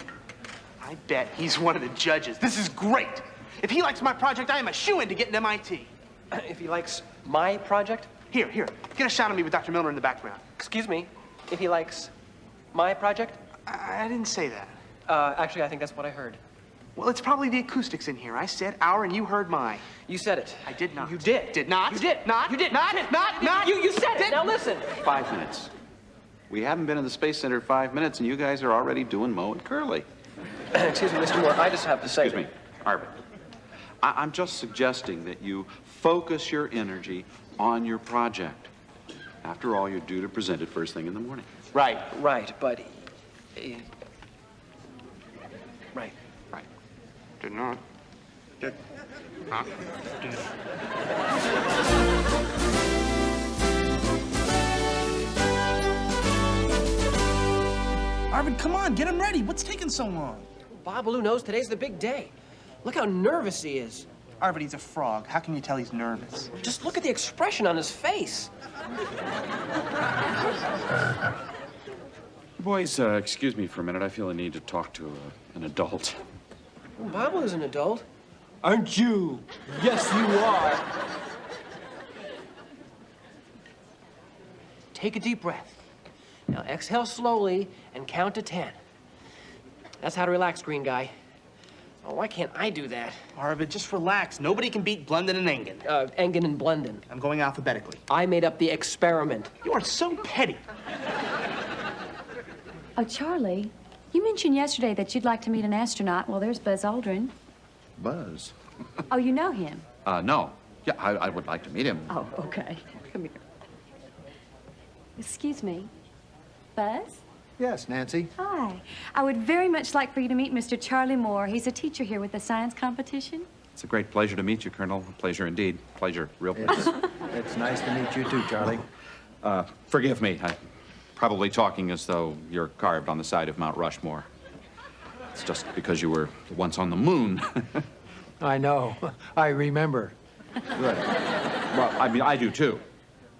I bet he's one of the judges. This is great. If he likes my project, I am a shoo-in to get into MIT. If he likes my project? Here, get a shot of me with Dr. Milner in the background. Excuse me, if he likes my project? I didn't say that. Actually, I think that's what I heard. Well, it's probably the acoustics in here. I said our and you heard my. You said it. I did not. You did. Did not. You did. Not. You did. Not. You did. Not. You said it. Now listen. 5 minutes. We haven't been in the Space Center 5 minutes, and you guys are already doing Moe and Curly. Excuse me, Mr. Moore, I just have to say... Excuse me, Arvid. I'm just suggesting that you focus your energy on your project. After all, you're due to present it first thing in the morning. Right, but... Right. Did not. Arvid, come on, get him ready. What's taking so long? Babalu knows today's the big day. Look how nervous he is. Arvid, he's a frog. How can you tell he's nervous? Just look at the expression on his face. Boys, excuse me for a minute. I feel a need to talk to an adult. Babalu's an adult. Aren't you? Yes, you are. Take a deep breath. Now exhale slowly and count to 10. That's how to relax, green guy. Oh, why can't I do that? Arvid, just relax. Nobody can beat Blunden and Engen. Engen and Blunden. I'm going alphabetically. I made up the experiment. You are so petty. Oh, Charlie, you mentioned yesterday that you'd like to meet an astronaut. Well, there's Buzz Aldrin. Buzz? Oh, you know him? No. Yeah, I would like to meet him. Oh, okay. Come here. Excuse me. Buzz? Yes, Nancy. Hi. I would very much like for you to meet Mr. Charlie Moore. He's a teacher here with the science competition. It's a great pleasure to meet you, Colonel. A pleasure indeed. Pleasure, real pleasure. It's nice to meet you too, Charlie. Forgive me. I'm probably talking as though you're carved on the side of Mount Rushmore. It's just because you were once on the moon. I know. I remember. Good. Well, I mean, I do too.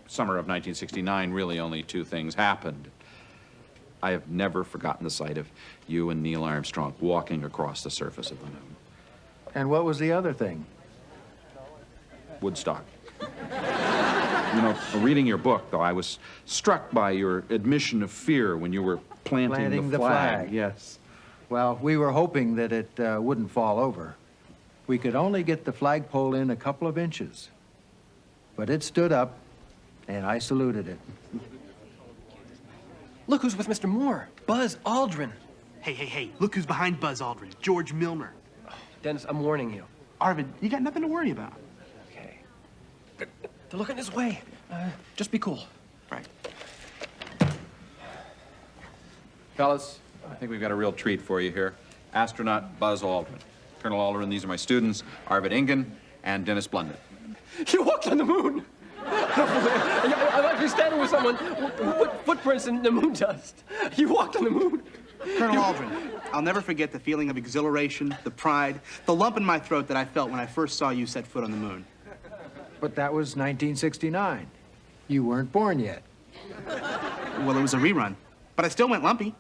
Summer of 1969, really only two things happened. I have never forgotten the sight of you and Neil Armstrong walking across the surface of the moon. And what was the other thing? Woodstock. You know, reading your book, though, I was struck by your admission of fear when you were planting the flag. Yes. Well, we were hoping that it wouldn't fall over. We could only get the flagpole in a couple of inches. But it stood up, and I saluted it. Look who's with Mr. Moore. Buzz Aldrin. Hey, look who's behind Buzz Aldrin. George Milner. Dennis, I'm warning you. Arvid, you got nothing to worry about. Okay. They're looking this way. Just be cool. Right. Fellas, I think we've got a real treat for you here. Astronaut Buzz Aldrin. Colonel Aldrin, these are my students, Arvid Engen and Dennis Blunden. You walked on the moon! I might be standing with someone with footprints in the moon dust. You walked on the moon. Colonel Aldrin, I'll never forget the feeling of exhilaration, the pride, the lump in my throat that I felt when I first saw you set foot on the moon. But that was 1969. You weren't born yet. Well, it was a rerun, but I still went lumpy.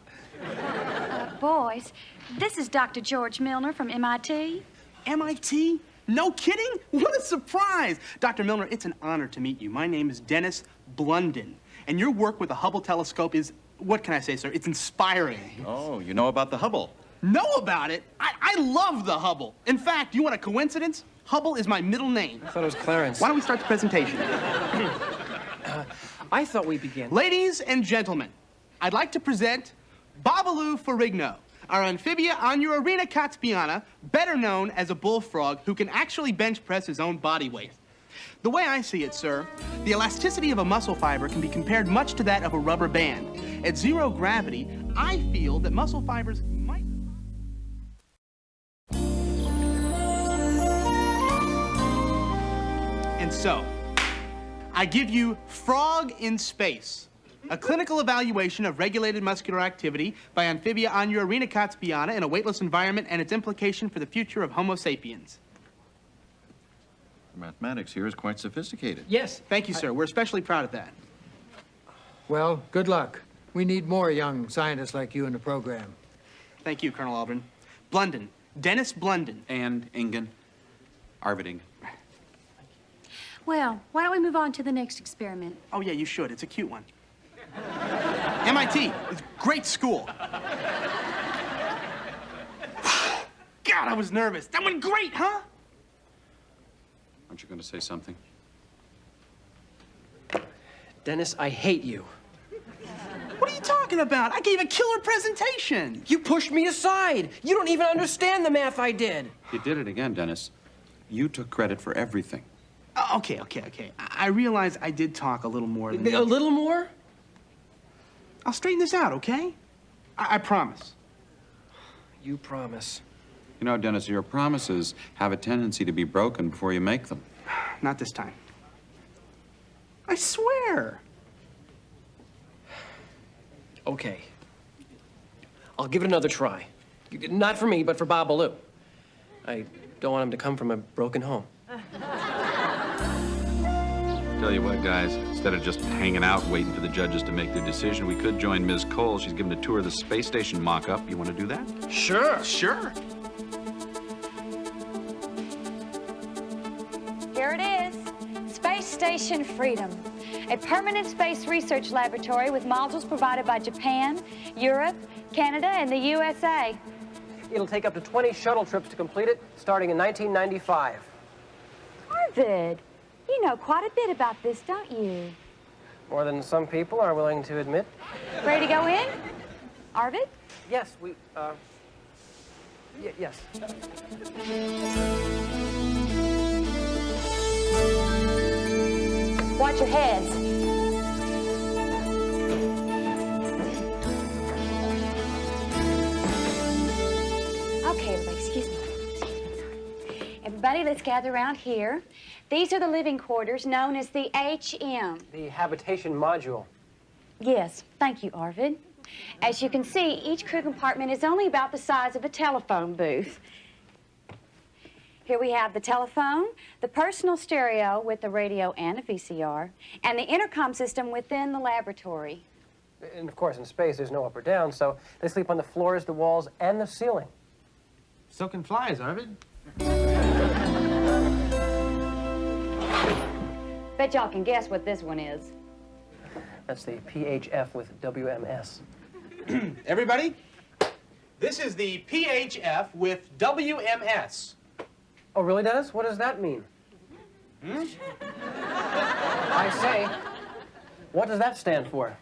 Boys, this is Dr. George Milner from MIT. MIT? No kidding? What a surprise! Dr. Milner, it's an honor to meet you. My name is Dennis Blunden, and your work with the Hubble telescope is, what can I say, sir? It's inspiring. Oh, you know about the Hubble? Know about it? I love the Hubble. In fact, you want a coincidence? Hubble is my middle name. I thought it was Clarence. Why don't we start the presentation? I thought we began. Ladies and gentlemen, I'd like to present Babalu Ferrigno, our amphibia Anurarina catspiana, better known as a bullfrog who can actually bench press his own body weight. The way I see it, sir, the elasticity of a muscle fiber can be compared much to that of a rubber band. At zero gravity, I feel that muscle fibers might... And so, I give you Frog in Space, a clinical evaluation of regulated muscular activity by amphibia Anurarina catspiana in a weightless environment and its implication for the future of Homo sapiens. The mathematics here is quite sophisticated. Yes. Thank you, sir. We're especially proud of that. Well, good luck. We need more young scientists like you in the program. Thank you, Colonel Aldrin. Blunden. Dennis Blunden. And Engen. Arvid Engen. Well, why don't we move on to the next experiment? Oh, yeah, you should. It's a cute one. MIT. It's a great school. God, I was nervous. That went great, huh? Aren't you going to say something? Dennis, I hate you. What are you talking about? I gave a killer presentation. You pushed me aside. You don't even understand the math I did. You did it again, Dennis. You took credit for everything. Okay. I realize I did talk a little more than... A little more? I'll straighten this out, okay? I promise. You promise. You know, Dennis, your promises have a tendency to be broken before you make them. Not this time. I swear. Okay. I'll give it another try. Not for me, but for Babalu. I don't want him to come from a broken home. Tell you what, guys, instead of just hanging out waiting for the judges to make their decision, we could join Ms. Cole. She's giving a tour of the space station mock-up. You want to do that? Sure. Sure. Here it is. Space Station Freedom. A permanent space research laboratory with modules provided by Japan, Europe, Canada, and the USA. It'll take up to 20 shuttle trips to complete it, starting in 1995. Arvid, you know quite a bit about this, don't you? More than some people are willing to admit. Ready to go in? Arvid? Yes, yes. Watch your heads. Okay, everybody, excuse me. Everybody, let's gather around here. These are the living quarters known as the HM. The habitation module. Yes, thank you, Arvid. As you can see, each crew compartment is only about the size of a telephone booth. Here we have the telephone, the personal stereo with the radio and a VCR, and the intercom system within the laboratory. And of course, in space, there's no up or down, so they sleep on the floors, the walls, and the ceiling. So can flies, Arvid. Bet y'all can guess what this one is. That's the PHF with WMS. Everybody, this is the PHF with WMS. Oh, really, Dennis? What does that mean? I say, what does that stand for?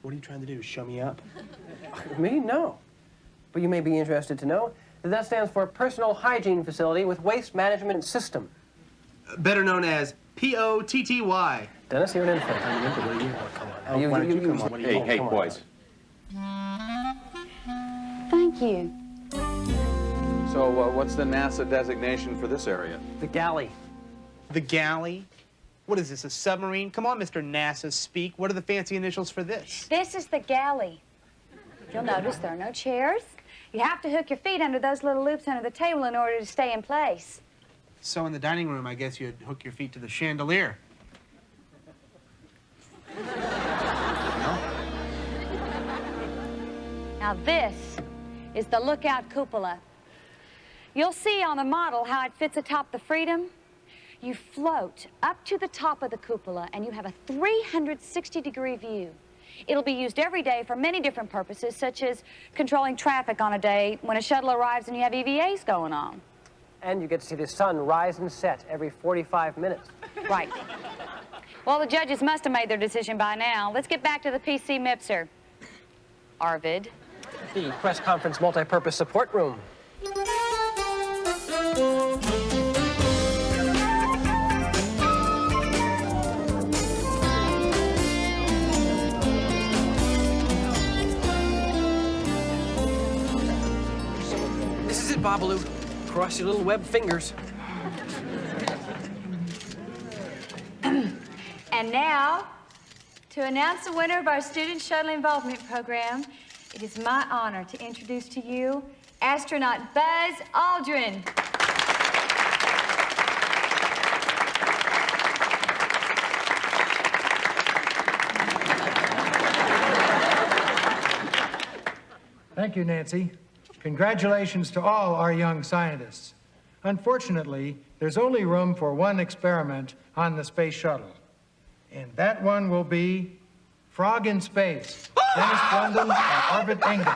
What are you trying to do, show me up? Me? No. But you may be interested to know that that stands for Personal Hygiene Facility with Waste Management System. Better known as POTTY. Dennis, you're an infant. Come on. Why don't you come on? Hey, boys. Thank you. So, what's the NASA designation for this area? The galley. The galley? What is this, a submarine? Come on, Mr. NASA, speak. What are the fancy initials for this? This is the galley. You'll notice there are no chairs. You have to hook your feet under those little loops under the table in order to stay in place. So in the dining room, I guess you'd hook your feet to the chandelier. Now this is the lookout cupola. You'll see on the model how it fits atop the Freedom. You float up to the top of the cupola and you have a 360-degree view. It'll be used every day for many different purposes, such as controlling traffic on a day when a shuttle arrives and you have EVAs going on. And you get to see the sun rise and set every 45 minutes. Right. Well, the judges must have made their decision by now. Let's get back to the PC Mipser. Arvid. The press conference multi-purpose support room. This is it, Babalu. Cross your little web fingers. And now, to announce the winner of our Student Shuttle Involvement Program, it is my honor to introduce to you astronaut Buzz Aldrin. Thank you, Nancy. Congratulations to all our young scientists. Unfortunately, there's only room for one experiment on the space shuttle. And that one will be Frog in Space, Dennis Blunden and Arvid Engel.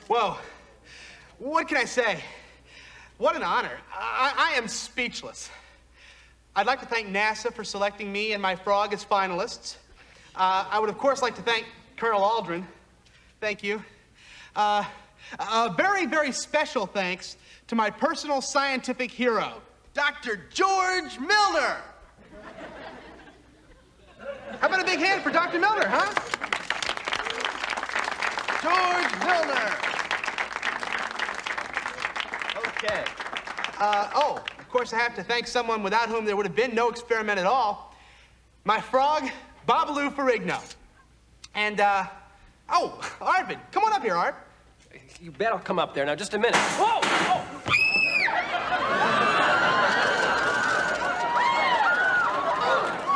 Whoa. What can I say? What an honor. I am speechless. I'd like to thank NASA for selecting me and my frog as finalists. I would, of course, like to thank Colonel Aldrin. Thank you. A very, very special thanks to my personal scientific hero, Dr. George Milner. How about a big hand for Dr. Milner, huh? George Milner. Okay. Oh, of course, I have to thank someone without whom there would have been no experiment at all. My frog, Babalu Ferrigno. And, oh, Arvid, come on up here, Art. You bet I'll come up there. Now, just a minute. Whoa! Oh!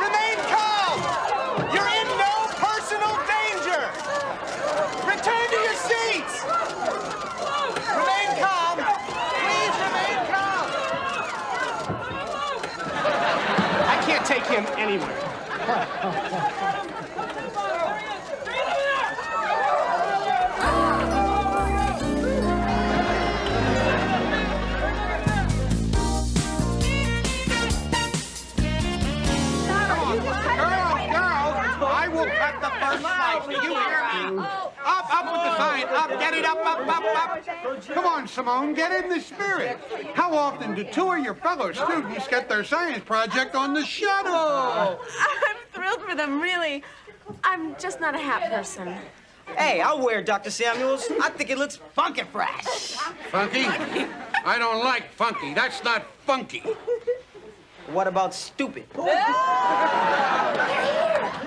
Remain calm! You're in no personal danger! Return to your seats! Remain calm! Please remain calm! I can't take him anywhere. You hear me? Up with the sign. Up, get it up. Come on, Simone, get in the spirit. How often do two of your fellow students get their science project on the shuttle? I'm thrilled for them, really. I'm just not a hat person. Hey, I'll wear Dr. Samuels. I think it looks funky fresh. Funky? I don't like funky. That's not funky. What about stupid?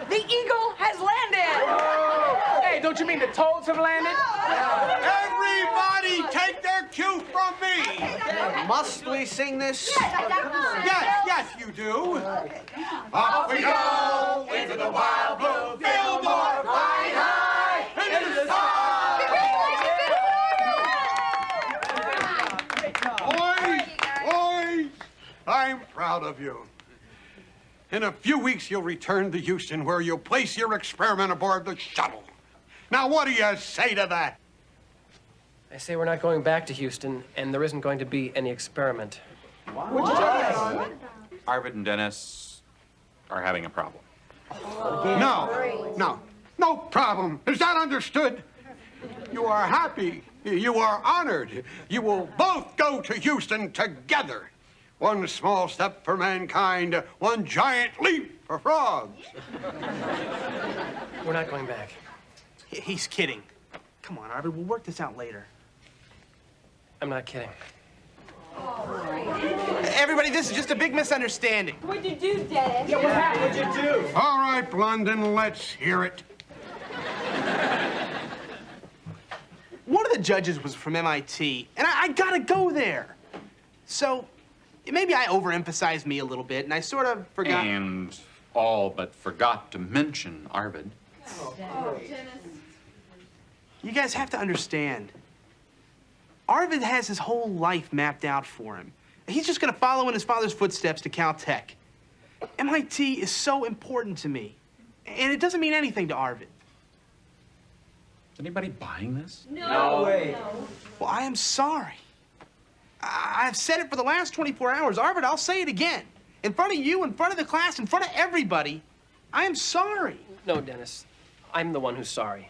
The eagle has landed! Hey, don't you mean the toads have landed? Everybody take their cue from me! Must we sing this? Yes, you do. Off we go into the wild blue Fillmore, flying high into the sky. Boys, I'm proud of you. In a few weeks, you'll return to Houston, where you'll place your experiment aboard the shuttle. Now, what do you say to that? I say we're not going back to Houston, and there isn't going to be any experiment. Why? Arvid and Dennis are having a problem. No problem. Is that understood? You are happy. You are honored. You will both go to Houston together. One small step for mankind, one giant leap for frogs. We're not going back. He's kidding. Come on, Arvid, we'll work this out later. I'm not kidding. Everybody, this is just a big misunderstanding. What'd you do, Dennis? Yeah, what happened? What'd you do? All right, Blondin, let's hear it. One of the judges was from MIT, and I gotta go there. So maybe I overemphasized me a little bit, and I sort of forgot. And all but forgot to mention Arvid. You guys have to understand. Arvid has his whole life mapped out for him. He's just gonna follow in his father's footsteps to Caltech. MIT is so important to me, and it doesn't mean anything to Arvid. Is anybody buying this? No way. Well, I am sorry. I've said it for the last 24 hours. Arvid, I'll say it again. In front of you, in front of the class, in front of everybody. I am sorry. No, Dennis. I'm the one who's sorry.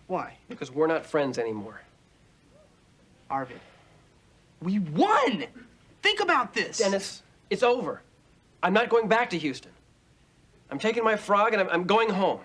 Why? Because we're not friends anymore. Arvid, we won! Think about this. Dennis, it's over. I'm not going back to Houston. I'm taking my frog and I'm going home.